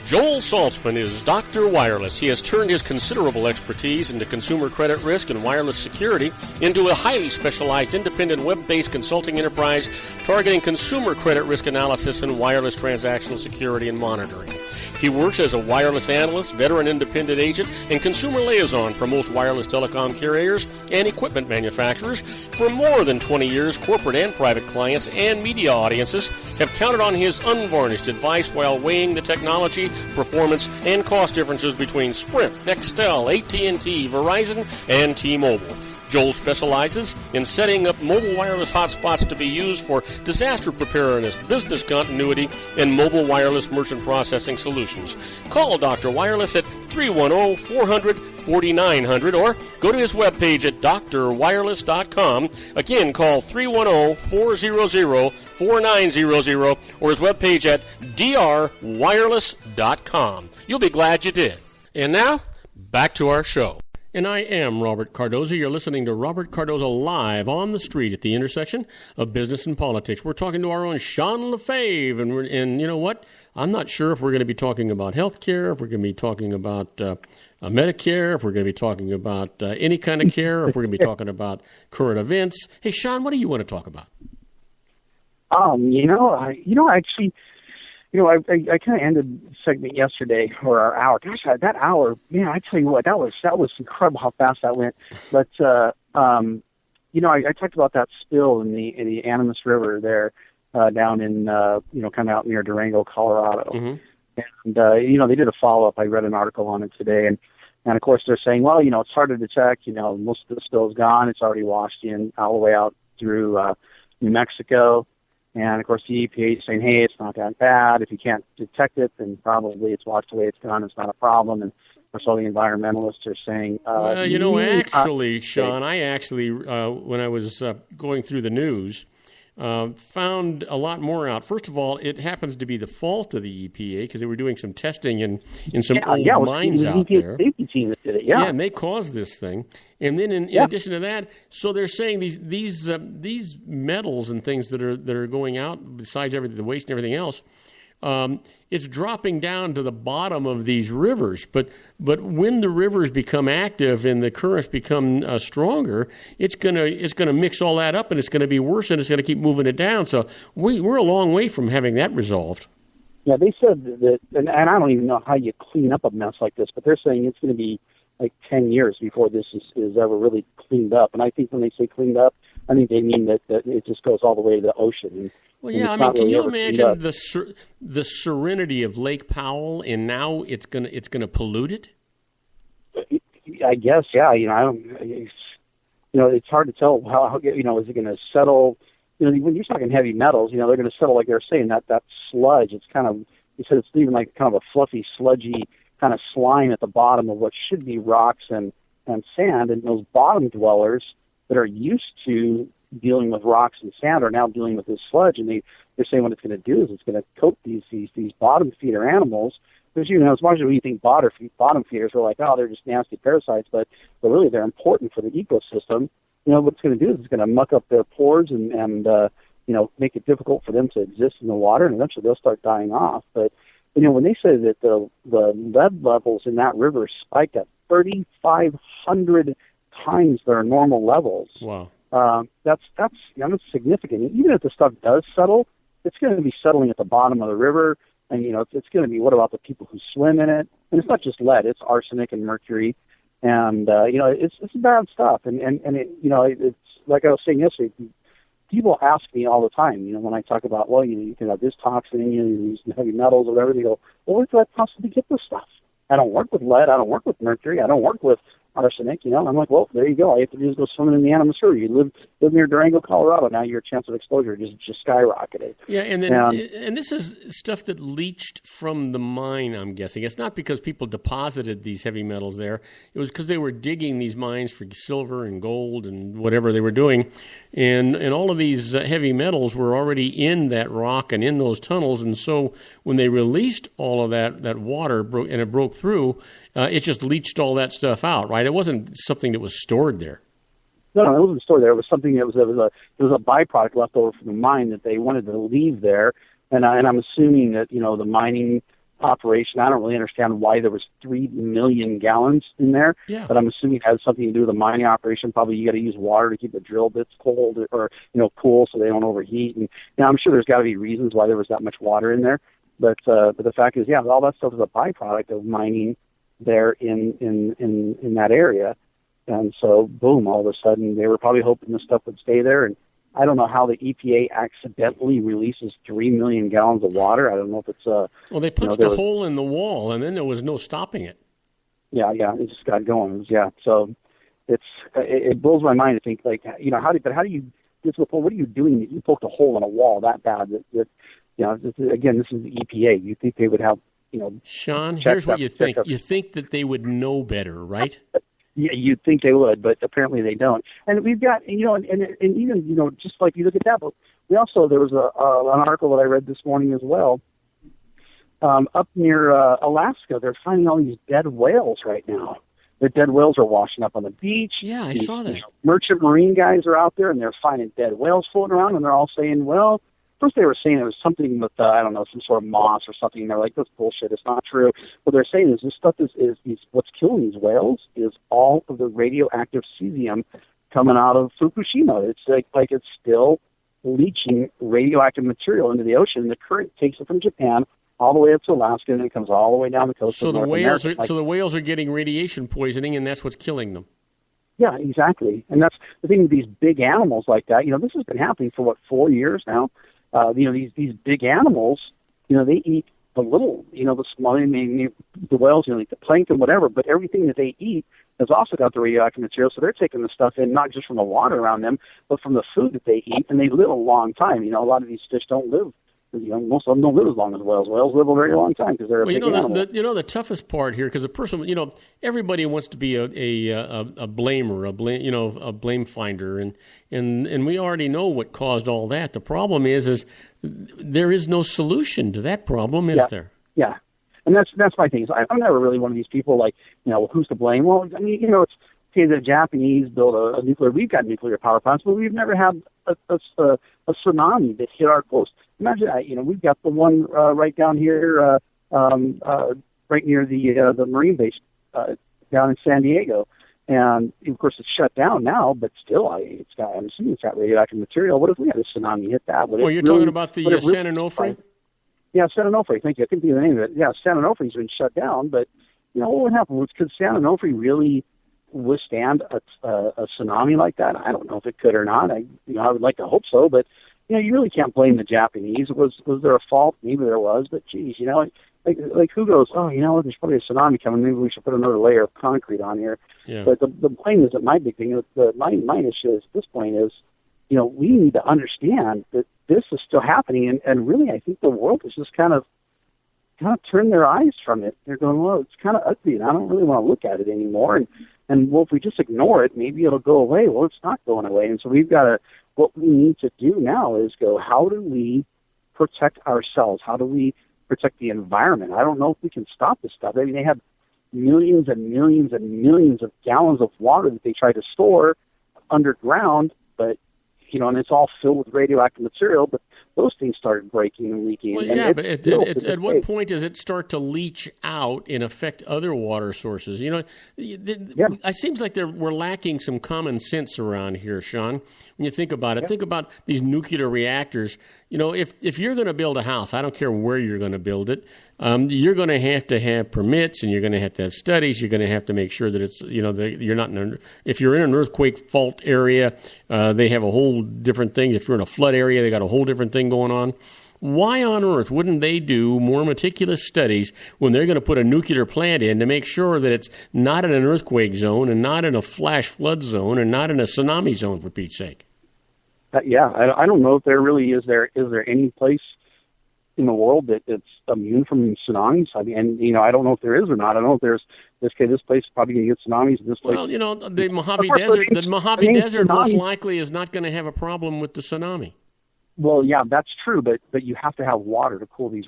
Joel Saltzman is Dr. Wireless. He has turned his considerable expertise into consumer credit risk and wireless security into a highly specialized independent web-based consulting enterprise targeting consumer credit risk analysis and wireless transactional security and monitoring. He works as a wireless analyst, veteran independent agent, and consumer liaison for most wireless telecom carriers and equipment manufacturers. For more than 20 years, corporate and private clients and media audiences have counted on his unvarnished advice while weighing the technology, performance, and cost differences between Sprint, Nextel, AT&T, Verizon, and T-Mobile. Joel specializes in setting up mobile wireless hotspots to be used for disaster preparedness, business continuity, and mobile wireless merchant processing solutions. Call Dr. Wireless at 310-400-4900 or go to his webpage at drwireless.com. Again, call 310-400-4900 or his webpage at drwireless.com. You'll be glad you did. And now, back to our show. And I am Robert Cardoza. You're listening to Robert Cardoza Live on the street at the intersection of business and politics. We're talking to our own Sean LaFave, and you know what? I'm not sure if we're going to be talking about health care, if we're going to be talking about Medicare, if we're going to be talking about any kind of care, if we're going to be talking about current events. Hey, Sean, what do you want to talk about? I kind of ended the segment yesterday, or our hour. Gosh, that hour, man, I tell you what, that was incredible how fast that went. But I talked about that spill in the Animas River there down in kind of out near Durango, Colorado. Mm-hmm. And they did a follow up. I read an article on it today, and of course they're saying, well, it's harder to detect. Most of the spill is gone. It's already washed in all the way out through New Mexico. And, of course, the EPA is saying, hey, it's not that bad. If you can't detect it, then probably it's watched the way it's done. It's not a problem. And, of course, all the environmentalists are saying... actually, Sean, when I was going through the news, found a lot more out. First of all, it happens to be the fault of the EPA because they were doing some testing in some old mines out there. Safety team that did it, yeah, and they caused this thing. And then in addition to that, so they're saying these metals and things that are going out besides everything, the waste and everything else. It's dropping down to the bottom of these rivers, but when the rivers become active and the currents become stronger, it's gonna mix all that up, and it's gonna be worse, and it's gonna keep moving it down. So we're a long way from having that resolved. Yeah, they said that, and I don't even know how you clean up a mess like this, but they're saying it's going to be like 10 years before this is ever really cleaned up. And I think when they say cleaned up, I think they mean that it just goes all the way to the ocean. And, well, yeah, I mean, can you imagine the serenity of Lake Powell, and now it's gonna pollute it? I guess, yeah. It's hard to tell how is it going to settle? When you're talking heavy metals, they're going to settle like they're saying that sludge. It's kind of, you said it's even like kind of a fluffy, sludgy kind of slime at the bottom of what should be rocks and sand, and those bottom dwellers that are used to dealing with rocks and sand are now dealing with this sludge, and they're saying what it's going to do is it's going to coat these bottom feeder animals. Because as much as we think bottom feeders are like, oh, they're just nasty parasites, but really they're important for the ecosystem. What it's going to do is it's going to muck up their pores and make it difficult for them to exist in the water, and eventually they'll start dying off. But when they say that the lead levels in that river spiked at 3,500 times their normal levels. Wow. That's significant. Even if the stuff does settle, it's going to be settling at the bottom of the river, and it's going to be, what about the people who swim in it? And it's not just lead; it's arsenic and mercury, and it's bad stuff. And it's like I was saying yesterday. People ask me all the time, when I talk about, well, you can have this toxin, these heavy metals or whatever. They go, well, where do I possibly get this stuff? I don't work with lead. I don't work with mercury. I don't work with arsenic. I'm like, well, there you go. All you have to do is go swimming in the Animas River. You live near Durango, Colorado. Now your chance of exposure just skyrocketed. Yeah, and this is stuff that leached from the mine, I'm guessing. It's not because people deposited these heavy metals there. It was because they were digging these mines for silver and gold and whatever they were doing. And all of these heavy metals were already in that rock and in those tunnels. And so when they released all of that water and it broke through, it just leached all that stuff out, right? It wasn't something that was stored there. No, it wasn't stored there. It was something that was a byproduct left over from the mine that they wanted to leave there. And I'm assuming that the mining operation, I don't really understand why there was 3 million gallons in there. Yeah. But I'm assuming it has something to do with the mining operation. Probably you got to use water to keep the drill bits cold or cool so they don't overheat. And I'm sure there's got to be reasons why there was that much water in there. But the fact is, all that stuff is a byproduct of mining there in that area. And so, boom, all of a sudden, they were probably hoping this stuff would stay there. And I don't know how the EPA accidentally releases 3 million gallons of water. I don't know if it's... well, they punched a hole in the wall, and then there was no stopping it. Yeah, it just got going. So it blows my mind to think, like, how do you get to the point, what are you doing that you poked a hole in a wall that bad? Again, this is the EPA. You think they would have, Sean, here's what you think. You think that they would know better, right? Yeah, you'd think they would, but apparently they don't. And we've got, and even, just like you look at that, but we also, there was an article that I read this morning as well. Up near Alaska, they're finding all these dead whales right now. The dead whales are washing up on the beach. Yeah, I saw that. Merchant marine guys are out there, and they're finding dead whales floating around, and they're all saying, well, first they were saying it was something with, some sort of moss or something, and they're like, that's bullshit, it's not true. What they're saying is this stuff is what's killing these whales is all of the radioactive cesium coming out of Fukushima. It's like it's still leaching radioactive material into the ocean. The current takes it from Japan all the way up to Alaska, and it comes all the way down the coast of North America. So the whales are getting radiation poisoning, and that's what's killing them. Yeah, exactly. And that's the thing with these big animals like that. This has been happening for, 4 years now? These big animals, they eat the little, the small, the whales, like the plankton, whatever, but everything that they eat has also got the radioactive material, so they're taking the stuff in not just from the water around them, but from the food that they eat, and they live a long time. A lot of these fish don't live. Most of them don't live as long as whales. Whales live a very long time because they're a big animal. The toughest part here, because a person, everybody wants to be a blamer, a blame finder, and we already know what caused all that. The problem is there is no solution to that problem, is there? Yeah, and that's my thing. I'm never really one of these people like, who's to blame? Well, it's okay. The Japanese built a nuclear. We've got nuclear power plants, but we've never had a tsunami that hit our coast. Imagine that. We've got the one right down here, right near the Marine base down in San Diego, and of course it's shut down now. But still, I'm assuming it's got radioactive material. What if we had a tsunami hit that? You're talking about the San Onofre? Yeah, San Onofre. Thank you. I couldn't think of the name of it. Yeah, San Onofre's been shut down, but what would happen? Could San Onofre really withstand a tsunami like that? I don't know if it could or not. I would like to hope so, but you really can't blame the Japanese. Was there a fault? Maybe there was, but geez, like who goes, there's probably a tsunami coming. Maybe we should put another layer of concrete on here. Yeah. But the blame isn't my big thing. My issue at this point is, we need to understand that this is still happening, and really, I think the world is just kind of turned their eyes from it. They're going, well, it's kind of ugly, and I don't really want to look at it anymore. And well, if we just ignore it, maybe it'll go away. Well, it's not going away, and so what we need to do now is go, how do we protect ourselves? How do we protect the environment? I don't know if we can stop this stuff. I mean, they have millions and millions and millions of gallons of water that they try to store underground, but and it's all filled with radioactive material, but those things started breaking and leaking. Well, yeah, but at what point does it start to leach out and affect other water sources? It seems like we're lacking some common sense around here, Sean. When you think about it, think about these nuclear reactors. If you're going to build a house, I don't care where you're going to build it, you're going to have permits, and you're going to have studies. You're going to have to make sure that it's, you're not if you're in an earthquake fault area, they have a whole different thing. If you're in a flood area, they got a whole different thing going on. Why on earth wouldn't they do more meticulous studies when they're going to put a nuclear plant in to make sure that it's not in an earthquake zone and not in a flash flood zone and not in a tsunami zone, for Pete's sake? I don't know if there really is there any place in the world that's immune from tsunamis. I mean, I don't know if there is or not. I don't know if there's this place is probably going to get tsunamis. And this place, well, the Mojave Desert most likely is not going to have a problem with the tsunami. Well, yeah, that's true, but you have to have water to cool these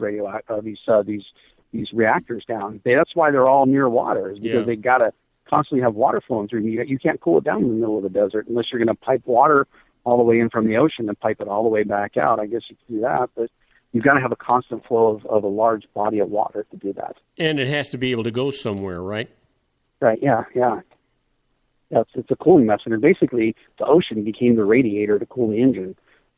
these reactors down. That's why they're all near water, is because they got to constantly have water flowing through. You can't cool it down in the middle of the desert unless you're going to pipe water all the way in from the ocean and pipe it all the way back out. I guess you could do that, but you've got to have a constant flow of a large body of water to do that. And it has to be able to go somewhere, right? Right, yeah. It's a cooling method, and basically the ocean became the radiator to cool the engine.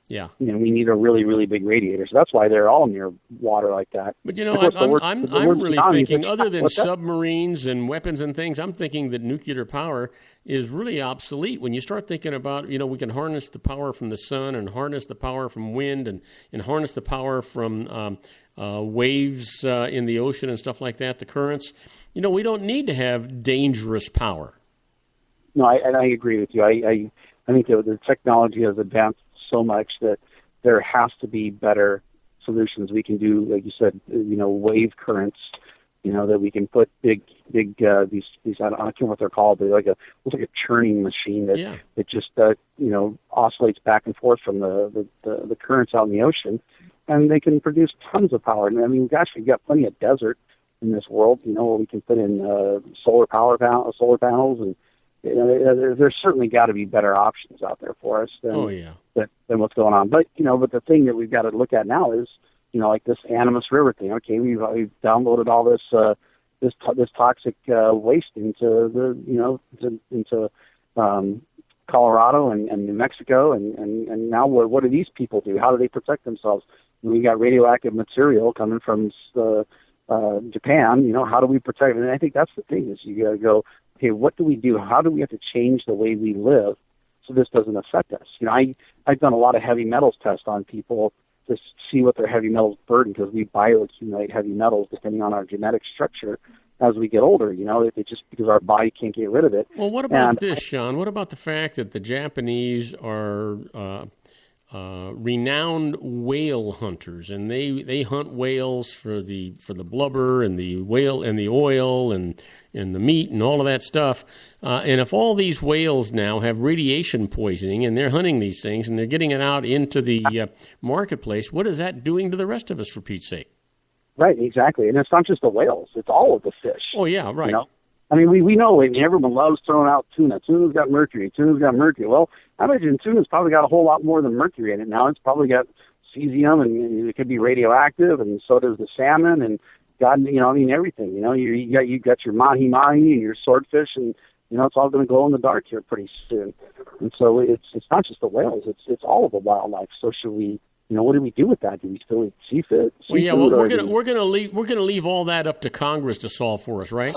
Yeah. We need a really, really big radiator. So that's why they're all near water like that. But, I'm really thinking, other than submarines and weapons and things, I'm thinking that nuclear power is really obsolete. When you start thinking about, we can harness the power from the sun and harness the power from wind and harness the power from waves in the ocean and stuff like that, the currents. We don't need to have dangerous power. No, I agree with you. I think the technology has advanced so much that there has to be better solutions we can do, like you said, wave currents, that we can put big these I don't know what they're called, but looks like a churning machine that just oscillates back and forth from the currents out in the ocean, and they can produce tons of power. And I mean, gosh, we've got plenty of desert in this world, where we can put in solar panels, and there's certainly got to be better options out there for us than what's going on. But but the thing that we've got to look at now is like this Animas River thing. Okay, we've downloaded all this toxic waste into into Colorado and New Mexico, and now what do these people do? How do they protect themselves? We got radioactive material coming from Japan. How do we protect it? And I think that's the thing, is you got to go, okay, what do we do? How do we have to change the way we live so this doesn't affect us? I've done a lot of heavy metals tests on people to see what their heavy metals burden, because we bioaccumulate heavy metals depending on our genetic structure as we get older. It just because our body can't get rid of it. Well, what about this, Sean? What about the fact that the Japanese are renowned whale hunters, and they hunt whales for the blubber and the whale and the oil and the meat and all of that stuff. And if all these whales now have radiation poisoning and they're hunting these things and they're getting it out into the marketplace, what is that doing to the rest of us, for Pete's sake? Right, exactly. And it's not just the whales; it's all of the fish. Oh yeah, right. I mean, we know everyone loves throwing out tuna. Tuna's got mercury. Well, I imagine tuna's probably got a whole lot more than mercury in it now. It's probably got cesium, and it could be radioactive, and so does the salmon, and everything. You got your mahi-mahi and your swordfish, and it's all going to glow in the dark here pretty soon. And so it's not just the whales; it's all of the wildlife. So should we? What do we do with that? Do we still eat seafood? Well, yeah, we're gonna leave all that up to Congress to solve for us, right?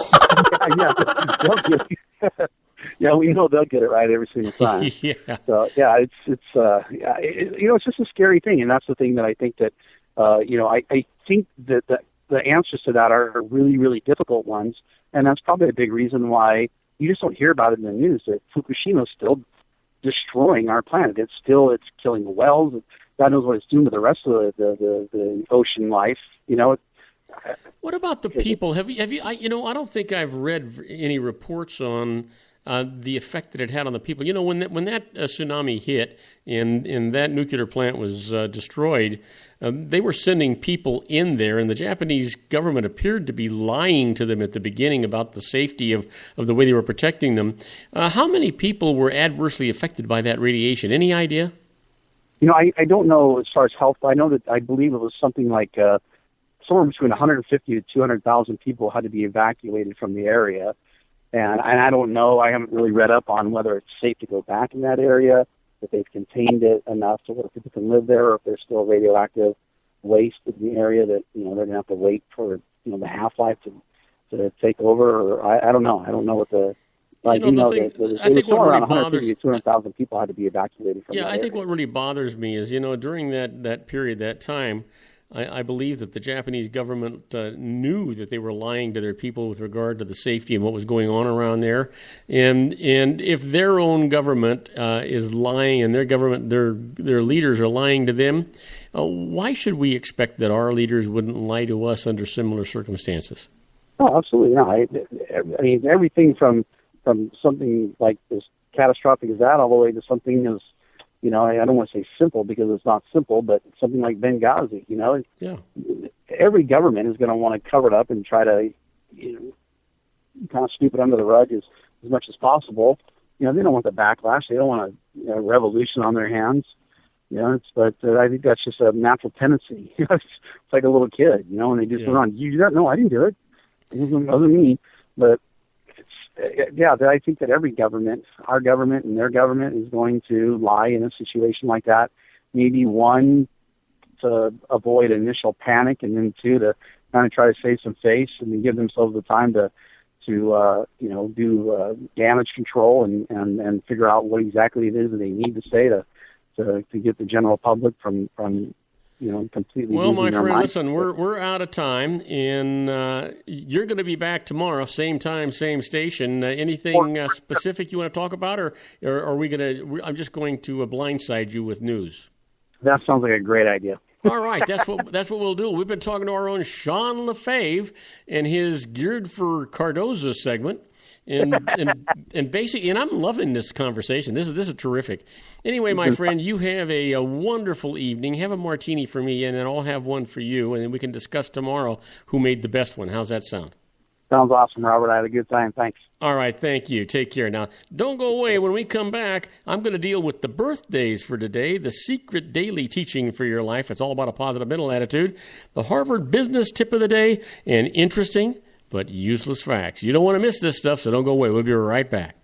Yeah, we know they'll get it right every single time. Yeah. So yeah, it's just a scary thing, and that's the thing that I think that I think that the answers to that are really, really difficult ones, and that's probably a big reason why you just don't hear about it in the news. That Fukushima is still destroying our planet. It's killing the whales. God knows what it's doing to the rest of the ocean life. What about the people? Have you? I don't think I've read any reports on the effect that it had on the people. When that tsunami hit and that nuclear plant was destroyed, they were sending people in there, and the Japanese government appeared to be lying to them at the beginning about the safety of the way they were protecting them. How many people were adversely affected by that radiation? Any idea? I don't know as far as health. I believe it was something like somewhere between 150 to 200,000 people had to be evacuated from the area. And I don't know. I haven't really read up on whether it's safe to go back in that area, if they've contained it enough so that people can live there, or if there's still radioactive waste in the area that they're going to have to wait for the half-life to take over. Or I don't know. I don't know what the. I think what really bothers 200,000 people had to be evacuated from. Yeah, I think what really bothers me is during that period, that time, I believe that the Japanese government knew that they were lying to their people with regard to the safety and what was going on around there, and if their own government is lying and their leaders are lying to them, why should we expect that our leaders wouldn't lie to us under similar circumstances? Oh, absolutely not. I mean, everything from something like as catastrophic as that all the way to something as, I don't want to say simple because it's not simple, but something like Benghazi, Yeah. Every government is going to want to cover it up and try to, kind of sweep it under the rug as much as possible. They don't want the backlash. They don't want a revolution on their hands. But I think that's just a natural tendency. It's like a little kid, when they just went on, you do that? No, I didn't do it. It wasn't me. But I think that every government, our government and their government, is going to lie in a situation like that. Maybe one, to avoid initial panic, and then two, to kind of try to save some face and then give themselves the time to do damage control and figure out what exactly it is that they need to say to get the general public from completely. Well, my friend, mind. Listen, we're out of time, and you're going to be back tomorrow, same time, same station. Anything specific you want to talk about, or are we going to? I'm just going to blindside you with news. That sounds like a great idea. All right, that's what we'll do. We've been talking to our own Sean LaFave and his Geared for Cardoza segment. And basically, and I'm loving this conversation. This is terrific. Anyway, my friend, you have a wonderful evening. Have a martini for me, and then I'll have one for you, and then we can discuss tomorrow who made the best one. How's that sound? Sounds awesome, Robert. I had a good time. Thanks. All right, thank you. Take care. Now, don't go away. When we come back, I'm going to deal with the birthdays for today, the secret daily teaching for your life. It's all about a positive mental attitude, the Harvard business tip of the day, and interesting but useless facts. You don't want to miss this stuff, so don't go away. We'll be right back.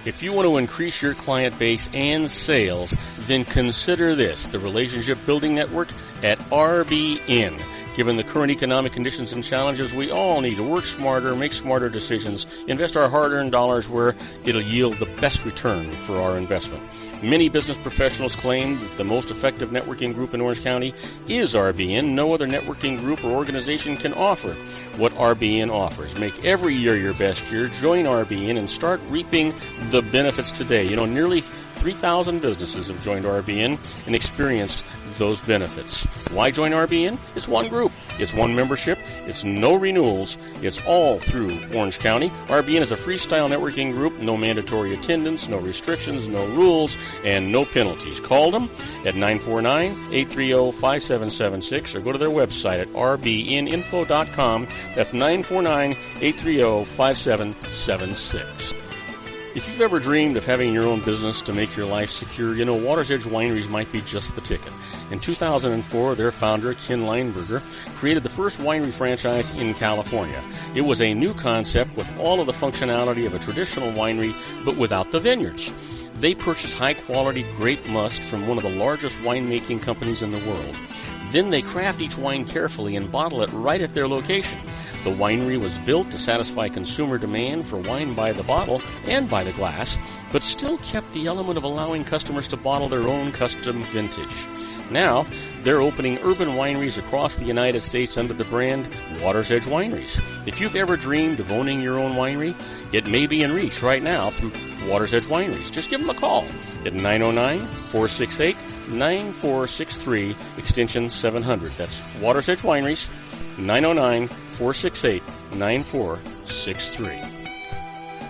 If you want to increase your client base and sales, then consider this. The Relationship Building Network at RBN. Given the current economic conditions and challenges, we all need to work smarter, make smarter decisions, invest our hard-earned dollars where it'll yield the best return for our investment. Many business professionals claim that the most effective networking group in Orange County is RBN. No other networking group or organization can offer what RBN offers. Make every year your best year. Join RBN and start reaping the benefits today. Nearly 3,000 businesses have joined RBN and experienced those benefits. Why join RBN? It's one group. It's one membership. It's no renewals. It's all through Orange County. RBN is a freestyle networking group. No mandatory attendance, no restrictions, no rules, and no penalties. Call them at 949-830-5776 or go to their website at rbninfo.com. That's 949-830-5776. If you've ever dreamed of having your own business to make your life secure, Water's Edge Wineries might be just the ticket. In 2004, their founder, Ken Leinberger, created the first winery franchise in California. It was a new concept with all of the functionality of a traditional winery, but without the vineyards. They purchased high-quality grape must from one of the largest winemaking companies in the world. Then they craft each wine carefully and bottle it right at their location. The winery was built to satisfy consumer demand for wine by the bottle and by the glass, but still kept the element of allowing customers to bottle their own custom vintage. Now, they're opening urban wineries across the United States under the brand Water's Edge Wineries. If you've ever dreamed of owning your own winery, it may be in reach right now through Water's Edge Wineries. Just give them a call at 909-468-9463, extension 700. That's Water's Edge Wineries, 909-468-9463.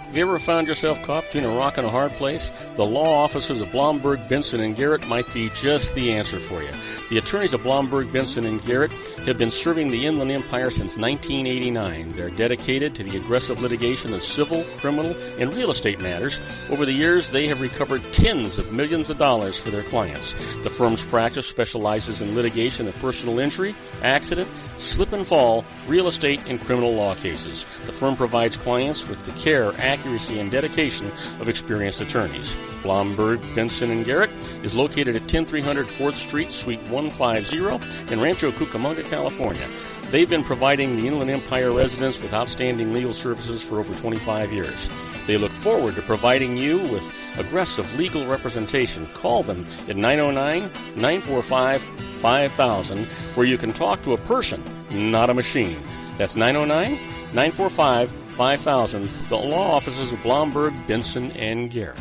Have you ever found yourself caught between a rock and a hard place? The law offices of Blomberg, Benson, and Garrett might be just the answer for you. The attorneys of Blomberg, Benson, and Garrett have been serving the Inland Empire since 1989. They're dedicated to the aggressive litigation of civil, criminal, and real estate matters. Over the years, they have recovered tens of millions of dollars for their clients. The firm's practice specializes in litigation of personal injury, accident, slip and fall, real estate, and criminal law cases. The firm provides clients with the care, accuracy, and dedication of experienced attorneys. Blomberg, Benson, and Garrett is located at 10300 4th Street, Suite 150 in Rancho Cucamonga, California. They've been providing the Inland Empire residents with outstanding legal services for over 25 years. They look forward to providing you with aggressive legal representation. Call them at 909-945-5000, where you can talk to a person, not a machine. That's 909-945-5000, the law offices of Blomberg, Benson, and Garrett.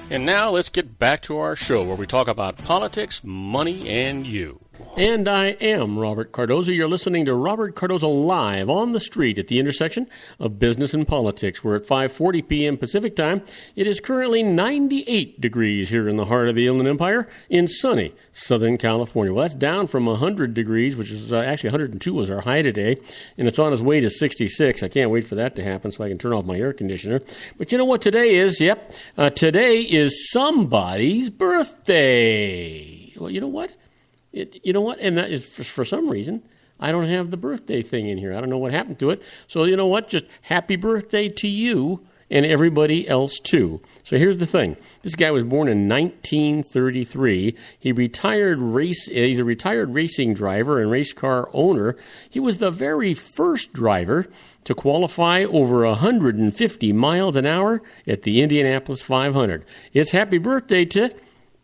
And now let's get back to our show where we talk about politics, money, and you. And I am Robert Cardoza. You're listening to Robert Cardoza Live on the street at the intersection of business and politics. We're at 5:40 p.m. Pacific Time. It is currently 98 degrees here in the heart of the Inland Empire in sunny Southern California. Well, that's down from 100 degrees, which is actually 102 was our high today, and it's on its way to 66. I can't wait for that to happen so I can turn off my air conditioner. But you know what today is? Yep, today is somebody's birthday. Well, you know what? And that is, for some reason, I don't have the birthday thing in here. I don't know what happened to it. So you know what? Just happy birthday to you and everybody else, too. So here's the thing. This guy was born in 1933. He's a retired racing driver and race car owner. He was the very first driver to qualify over 150 miles an hour at the Indianapolis 500. It's happy birthday to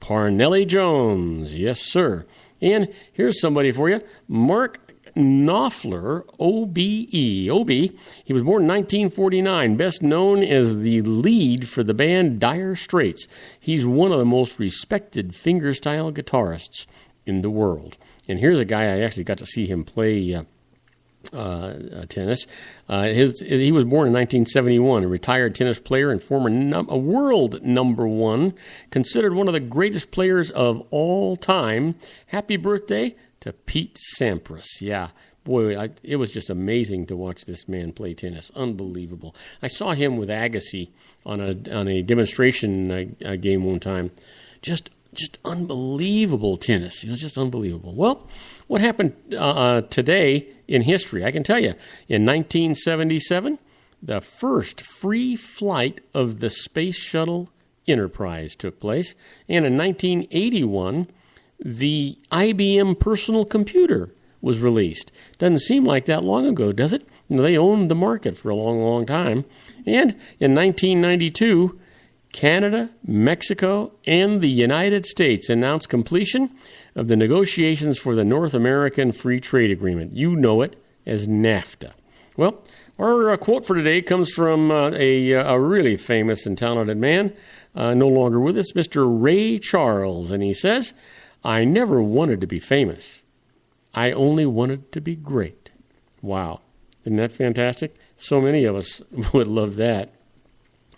Parnelli Jones. Yes, sir. And here's somebody for you, Mark Knopfler, OBE. He was born in 1949, best known as the lead for the band Dire Straits. He's one of the most respected fingerstyle guitarists in the world. And here's a guy I actually got to see him play tennis. He was born in 1971, a retired tennis player and former world number one, considered one of the greatest players of all time. Happy birthday to Pete Sampras. Yeah, boy, it was just amazing to watch this man play tennis. Unbelievable. I saw him with Agassi on a demonstration game one time. Just unbelievable tennis. Just unbelievable. Well, what happened today in history? I can tell you. In 1977, the first free flight of the Space Shuttle Enterprise took place. And in 1981, the IBM personal computer was released. Doesn't seem like that long ago, does it? They owned the market for a long, long time. And in 1992, Canada, Mexico, and the United States announced completion of the negotiations for the North American Free Trade Agreement. You know it as NAFTA. Well, our quote for today comes from a really famous and talented man, no longer with us, Mr. Ray Charles. And he says, "I never wanted to be famous. I only wanted to be great." Wow. Isn't that fantastic? So many of us would love that.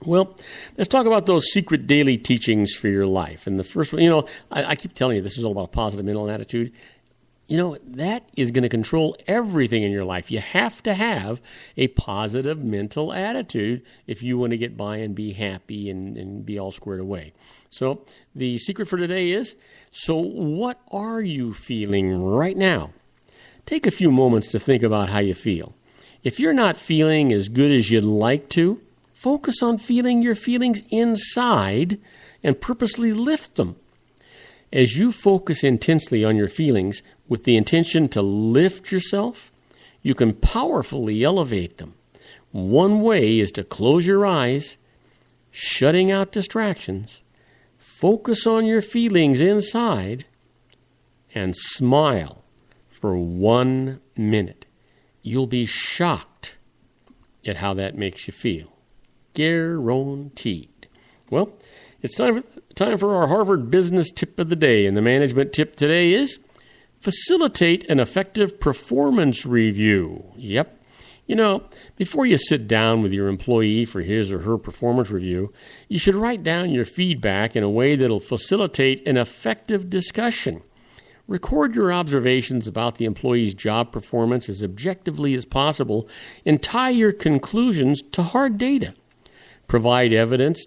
Well, let's talk about those secret daily teachings for your life. And the first one, I keep telling you, this is all about positive mental attitude. That is going to control everything in your life. You have to have a positive mental attitude if you want to get by and be happy and be all squared away. So the secret for today is, so what are you feeling right now? Take a few moments to think about how you feel. If you're not feeling as good as you'd like to, focus on feeling your feelings inside and purposely lift them. As you focus intensely on your feelings with the intention to lift yourself, you can powerfully elevate them. One way is to close your eyes, shutting out distractions, focus on your feelings inside, and smile for 1 minute. You'll be shocked at how that makes you feel. Guaranteed. Well, it's time for our Harvard Business Tip of the Day. And the management tip today is facilitate an effective performance review. Yep. Before you sit down with your employee for his or her performance review, you should write down your feedback in a way that'll facilitate an effective discussion. Record your observations about the employee's job performance as objectively as possible and tie your conclusions to hard data. Provide evidence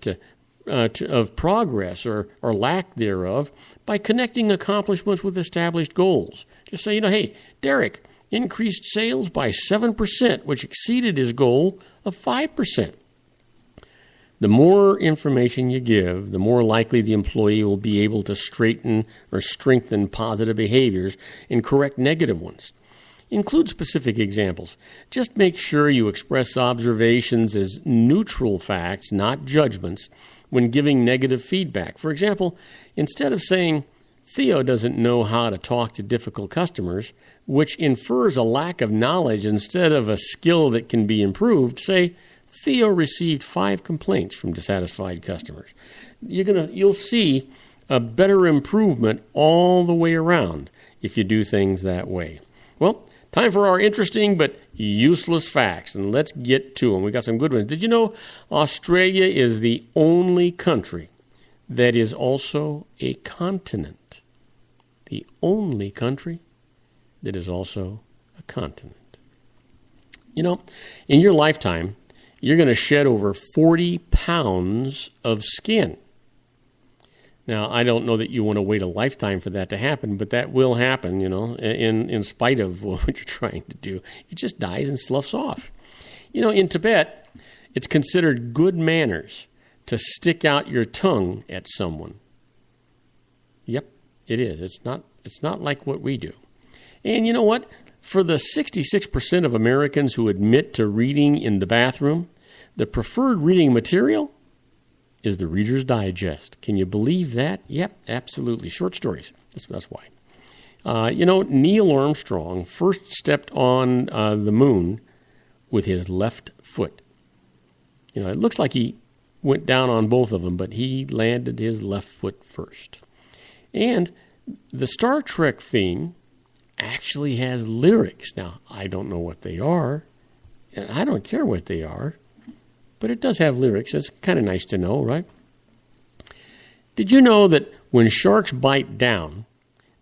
of progress or lack thereof by connecting accomplishments with established goals. Just say, hey, Derek increased sales by 7%, which exceeded his goal of 5%. The more information you give, the more likely the employee will be able to straighten or strengthen positive behaviors and correct negative ones. Include specific examples. Just make sure you express observations as neutral facts, not judgments, when giving negative feedback. For example, instead of saying, Theo doesn't know how to talk to difficult customers, which infers a lack of knowledge instead of a skill that can be improved, say, Theo received 5 complaints from dissatisfied customers. You'll see a better improvement all the way around if you do things that way. Well, time for our interesting but useless facts, and let's get to them. We got some good ones. Did you know Australia is the only country that is also a continent? The only country that is also a continent. In your lifetime, you're going to shed over 40 pounds of skin. Now, I don't know that you want to wait a lifetime for that to happen, but that will happen, in spite of what you're trying to do. It just dies and sloughs off. In Tibet, it's considered good manners to stick out your tongue at someone. Yep, it is. It's not like what we do. And you know what? For the 66% of Americans who admit to reading in the bathroom, the preferred reading material is the Reader's Digest. Can you believe that? Yep, absolutely. Short stories. That's why. Neil Armstrong first stepped on the moon with his left foot. It looks like he went down on both of them, but he landed his left foot first. And the Star Trek theme actually has lyrics. Now, I don't know what they are, and I don't care what they are, but it does have lyrics. It's kind of nice to know, right? Did you know that when sharks bite down,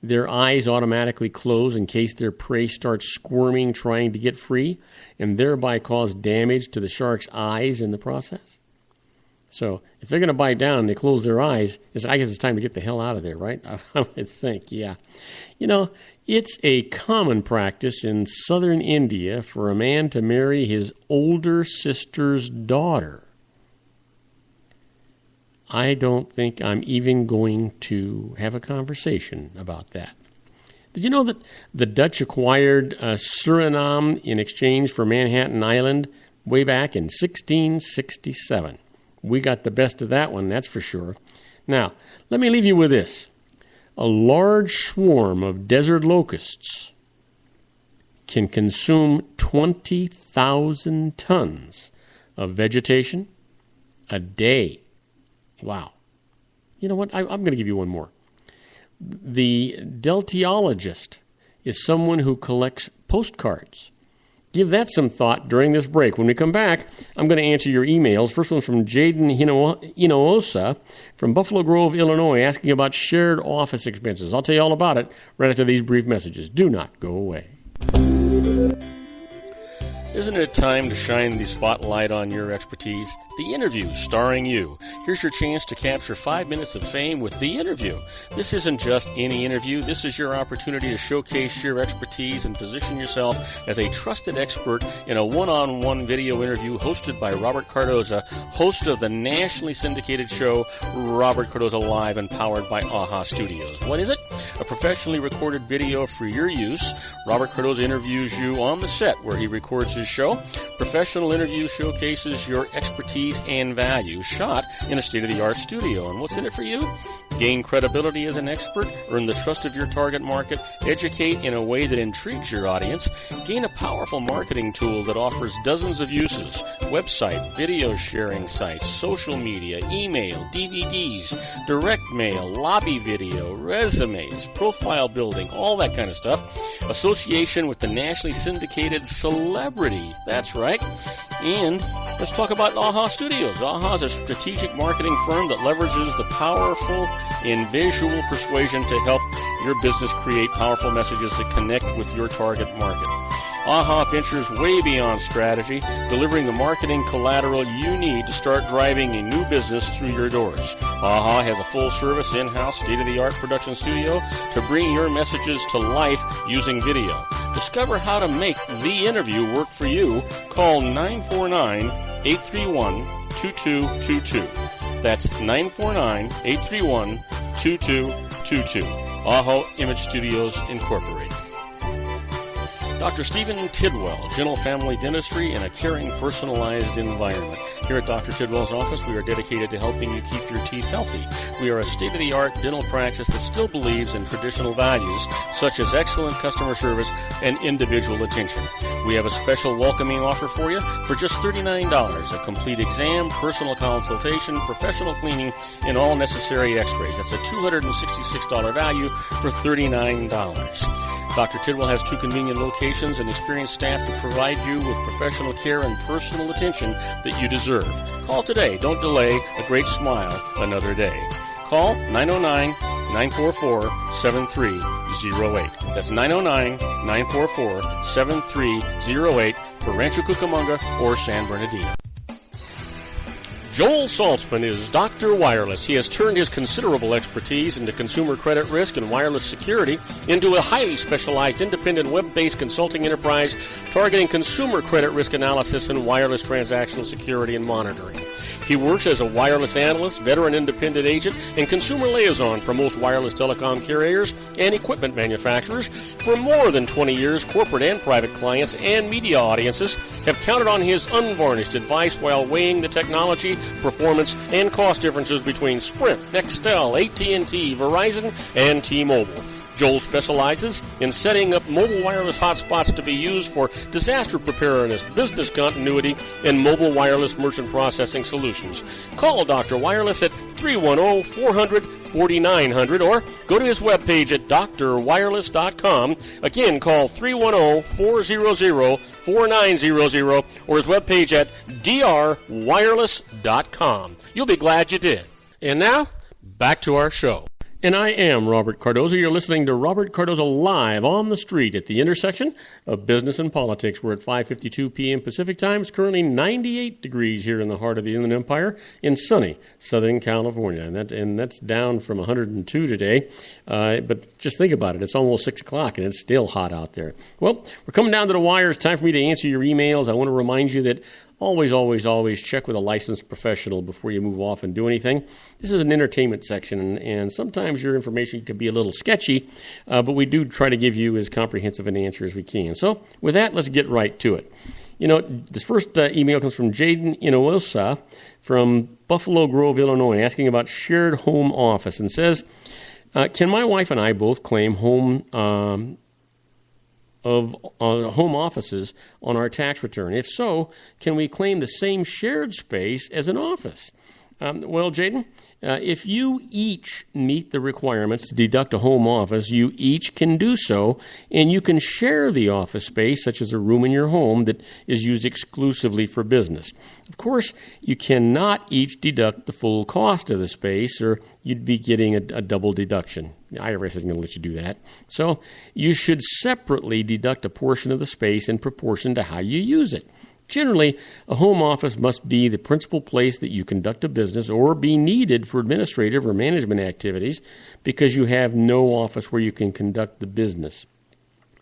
their eyes automatically close in case their prey starts squirming trying to get free, and thereby cause damage to the shark's eyes in the process? So if they're going to bite down and they close their eyes, I guess it's time to get the hell out of there, right? I would think, yeah. It's a common practice in southern India for a man to marry his older sister's daughter. I don't think I'm even going to have a conversation about that. Did you know that the Dutch acquired Suriname in exchange for Manhattan Island way back in 1667? We got the best of that one, that's for sure. Now, let me leave you with this. A large swarm of desert locusts can consume 20,000 tons of vegetation a day. Wow. You know what? I'm going to give you one more. The deltiologist is someone who collects postcards. Give that some thought during this break. When we come back, I'm going to answer your emails. First one's from Jaden Hinojosa from Buffalo Grove, Illinois, asking about shared office expenses. I'll tell you all about it right after these brief messages. Do not go away. Isn't it time to shine the spotlight on your expertise? The Interview, starring you. Here's your chance to capture 5 minutes of fame with The Interview. This isn't just any interview. This is your opportunity to showcase your expertise and position yourself as a trusted expert in a one-on-one video interview hosted by Robert Cardoza, host of the nationally syndicated show Robert Cardoza Live and powered by AHA Studios. What is it? A professionally recorded video for your use. Robert Cardoza interviews you on the set where he records his show. Professional interview showcases your expertise and value, shot in a state-of-the-art studio. And what's in it for you? Gain credibility as an expert, earn the trust of your target market, educate in a way that intrigues your audience, gain a powerful marketing tool that offers dozens of uses, website, video sharing sites, social media, email, DVDs, direct mail, lobby video, resumes, profile building, all that kind of stuff. Association with the nationally syndicated celebrity. That's right. And let's talk about AHA Studios. AHA is a strategic marketing firm that leverages the powerful in visual persuasion to help your business create powerful messages that connect with your target market. AHA ventures way beyond strategy, delivering the marketing collateral you need to start driving a new business through your doors. AHA has a full-service, in-house, state-of-the-art production studio to bring your messages to life using video. Discover how to make The Interview work for you. Call 949-831-2222. That's 949-831-2222. AHA Image Studios, Incorporated. Dr. Stephen Tidwell, Gentle Family Dentistry in a caring, personalized environment. Here at Dr. Tidwell's office, we are dedicated to helping you keep your teeth healthy. We are a state-of-the-art dental practice that still believes in traditional values, such as excellent customer service and individual attention. We have a special welcoming offer for you for just $39, a complete exam, personal consultation, professional cleaning, and all necessary x-rays. That's a $266 value for $39. Dr. Tidwell has 2 convenient locations and experienced staff to provide you with professional care and personal attention that you deserve. Call today. Don't delay. A great smile another day. Call 909-944-7308. That's 909-944-7308 for Rancho Cucamonga or San Bernardino. Joel Saltzman is Dr. Wireless. He has turned his considerable expertise into consumer credit risk and wireless security into a highly specialized independent web-based consulting enterprise targeting consumer credit risk analysis and wireless transactional security and monitoring. He works as a wireless analyst, veteran independent agent, and consumer liaison for most wireless telecom carriers and equipment manufacturers. For more than 20 years, corporate and private clients and media audiences have counted on his unvarnished advice while weighing the technology, performance, and cost differences between Sprint, Nextel, AT&T, Verizon, and T-Mobile. Joel specializes in setting up mobile wireless hotspots to be used for disaster preparedness, business continuity, and mobile wireless merchant processing solutions. Call Dr. Wireless at 310-400-4900 or go to his webpage at drwireless.com. Again, call 310-400-4900 or his webpage at drwireless.com. You'll be glad you did. And now, back to our show. And I am Robert Cardoza. You're listening to Robert Cardoza Live on the Street at the intersection of business and politics. We're at 5:52 p.m. Pacific Time. It's currently 98 degrees here in the heart of the Inland Empire in sunny Southern California. And that's down from 102 today. But just think about it. It's almost 6 o'clock and it's still hot out there. Well, we're coming down to the wire. It's time for me to answer your emails. I want to remind you that always check with a licensed professional before you move off and do anything. This is an entertainment section, and sometimes your information can be a little sketchy, but we do try to give you as comprehensive an answer as we can. So with that, let's get right to it. This first email comes from Jaden Inosa from Buffalo Grove, Illinois, asking about shared home office, and says, can my wife and I both claim home offices on our tax return? If so, can we claim the same shared space as an office? Well, Jaden, if you each meet the requirements to deduct a home office, you each can do so, and you can share the office space, such as a room in your home that is used exclusively for business. Of course, you cannot each deduct the full cost of the space, or you'd be getting a double deduction. The IRS isn't going to let you do that. So you should separately deduct a portion of the space in proportion to how you use it. Generally, a home office must be the principal place that you conduct a business or be needed for administrative or management activities because you have no office where you can conduct the business.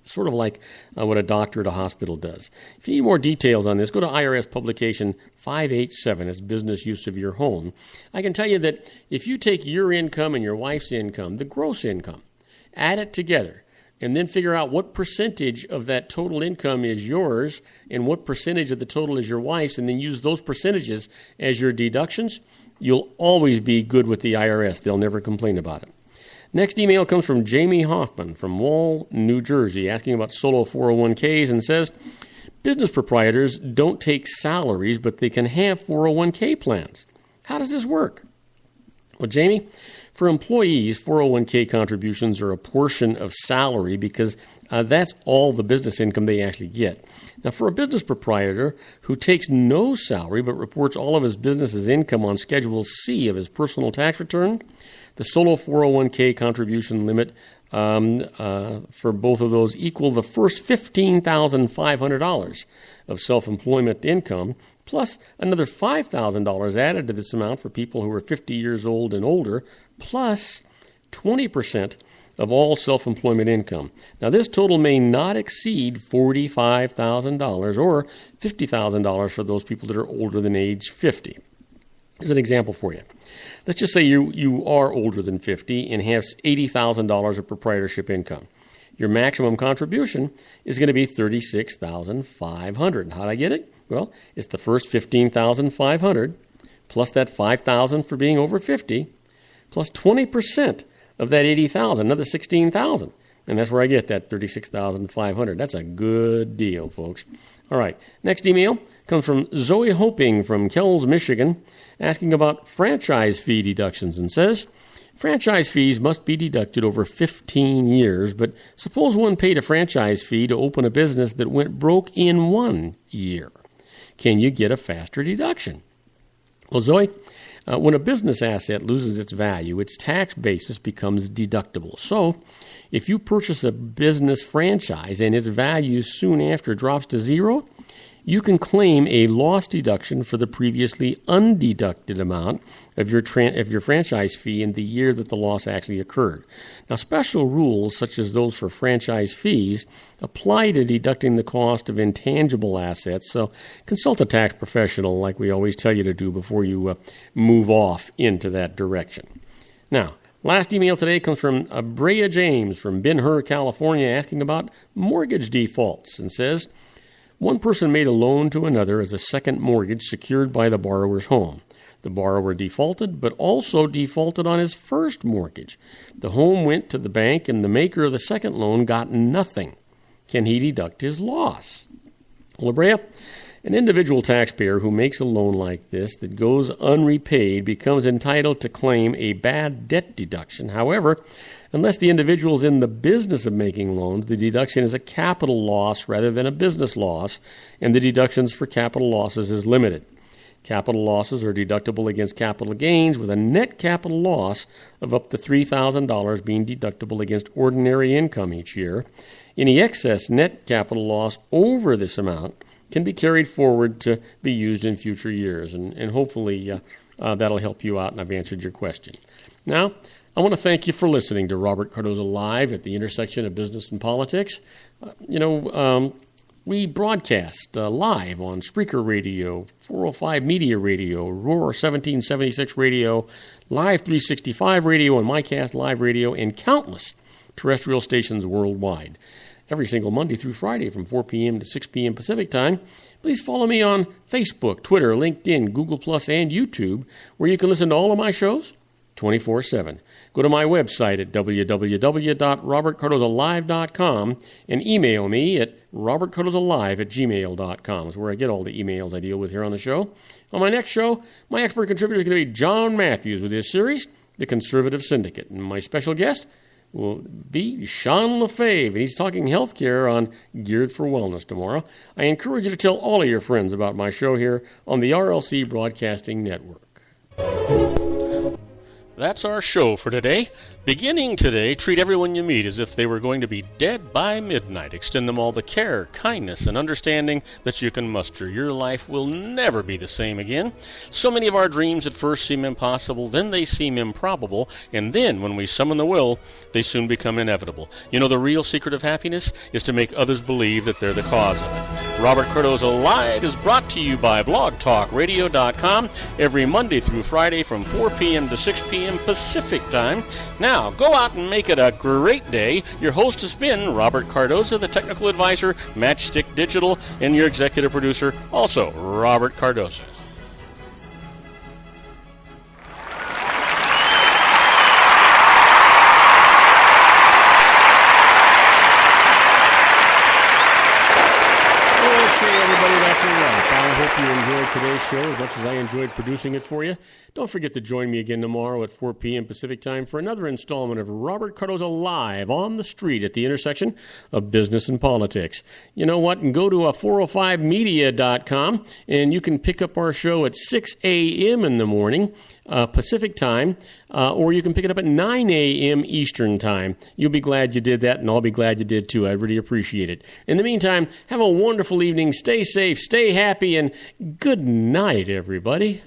Sort of like what a doctor at a hospital does. If you need more details on this, go to IRS Publication 587 as business use of your home. I can tell you that if you take your income and your wife's income, the gross income, add it together, and then figure out what percentage of that total income is yours and what percentage of the total is your wife's, and then use those percentages as your deductions, you'll always be good with the IRS. They'll never complain about it. Next email comes from Jamie Hoffman from Wall, New Jersey, asking about solo 401ks, and says, business proprietors don't take salaries, but they can have 401k plans. How does this work? Well, Jamie, for employees, 401k contributions are a portion of salary because that's all the business income they actually get. Now, for a business proprietor who takes no salary but reports all of his business's income on Schedule C of his personal tax return, the solo 401k contribution limit for both of those equal the first $15,500 of self-employment income, plus another $5,000 added to this amount for people who are 50 years old and older, plus 20% of all self-employment income. Now, this total may not exceed $45,000 or $50,000 for those people that are older than age 50. Here's an example for you. Let's just say you are older than 50 and have $80,000 of proprietorship income. Your maximum contribution is going to be $36,500. How'd I get it? Well, it's the first $15,500 plus that $5,000 for being over 50 plus 20% of that $80,000, another $16,000. And that's where I get that $36,500. That's a good deal, folks. All right, next email comes from Zoe Hoping from Kells, Michigan, asking about franchise fee deductions, and says, franchise fees must be deducted over 15 years, but suppose one paid a franchise fee to open a business that went broke in 1 year. Can you get a faster deduction? Well, Zoe, when a business asset loses its value, its tax basis becomes deductible. So, if you purchase a business franchise and its value soon after drops to zero, you can claim a loss deduction for the previously undeducted amount of your franchise fee in the year that the loss actually occurred. Now, special rules such as those for franchise fees apply to deducting the cost of intangible assets, so consult a tax professional like we always tell you to do before you move off into that direction. Now, last email today comes from Brea James from Ben Hur, California, asking about mortgage defaults, and says, one person made a loan to another as a second mortgage secured by the borrower's home. The borrower defaulted, but also defaulted on his first mortgage. The home went to the bank, and the maker of the second loan got nothing. Can he deduct his loss? Well, Brea, an individual taxpayer who makes a loan like this that goes unrepaid becomes entitled to claim a bad debt deduction. However, unless the individual is in the business of making loans, the deduction is a capital loss rather than a business loss, and the deductions for capital losses is limited. Capital losses are deductible against capital gains, with a net capital loss of up to $3,000 being deductible against ordinary income each year. Any excess net capital loss over this amount can be carried forward to be used in future years, and hopefully that'll help you out, and I've answered your question. Now, I want to thank you for listening to Robert Cardoza Live at the intersection of business and politics. We broadcast live on Spreaker Radio, 405 Media Radio, Roar 1776 Radio, Live 365 Radio, and MyCast Live Radio, and countless terrestrial stations worldwide. Every single Monday through Friday from 4 p.m. to 6 p.m. Pacific Time. Please follow me on Facebook, Twitter, LinkedIn, Google+, and YouTube, where you can listen to all of my shows 24/7. Go to my website at www.robertcardozalive.com and email me at robertcardozalive@gmail.com. That's where I get all the emails I deal with here on the show. On my next show, my expert contributor is going to be John Matthews with his series, The Conservative Syndicate. And my special guest will be Sean LaFave, and he's talking healthcare on Geared for Wellness tomorrow. I encourage you to tell all of your friends about my show here on the RLC Broadcasting Network. That's our show for today. Beginning today, treat everyone you meet as if they were going to be dead by midnight. Extend them all the care, kindness, and understanding that you can muster. Your life will never be the same again. So many of our dreams at first seem impossible, then they seem improbable, and then when we summon the will, they soon become inevitable. You know, the real secret of happiness is to make others believe that they're the cause of it. Robert Cardoza Live is brought to you by blogtalkradio.com every Monday through Friday from 4 p.m. to 6 p.m. Pacific Time. Now, go out and make it a great day. Your host has been Robert Cardoza, the technical advisor, Matchstick Digital, and your executive producer, also Robert Cardoza. I hope you enjoyed today's show as much as I enjoyed producing it for you. Don't forget to join me again tomorrow at 4 p.m. Pacific Time for another installment of Robert Cardoza Live on the street at the intersection of business and politics. You know what? And go to 405media.com and you can pick up our show at 6 a.m. in the morning. Pacific Time, or you can pick it up at 9 a.m. Eastern Time. You'll be glad you did that, and I'll be glad you did too. I really appreciate it. In the meantime, have a wonderful evening. Stay safe, stay happy, and good night, everybody.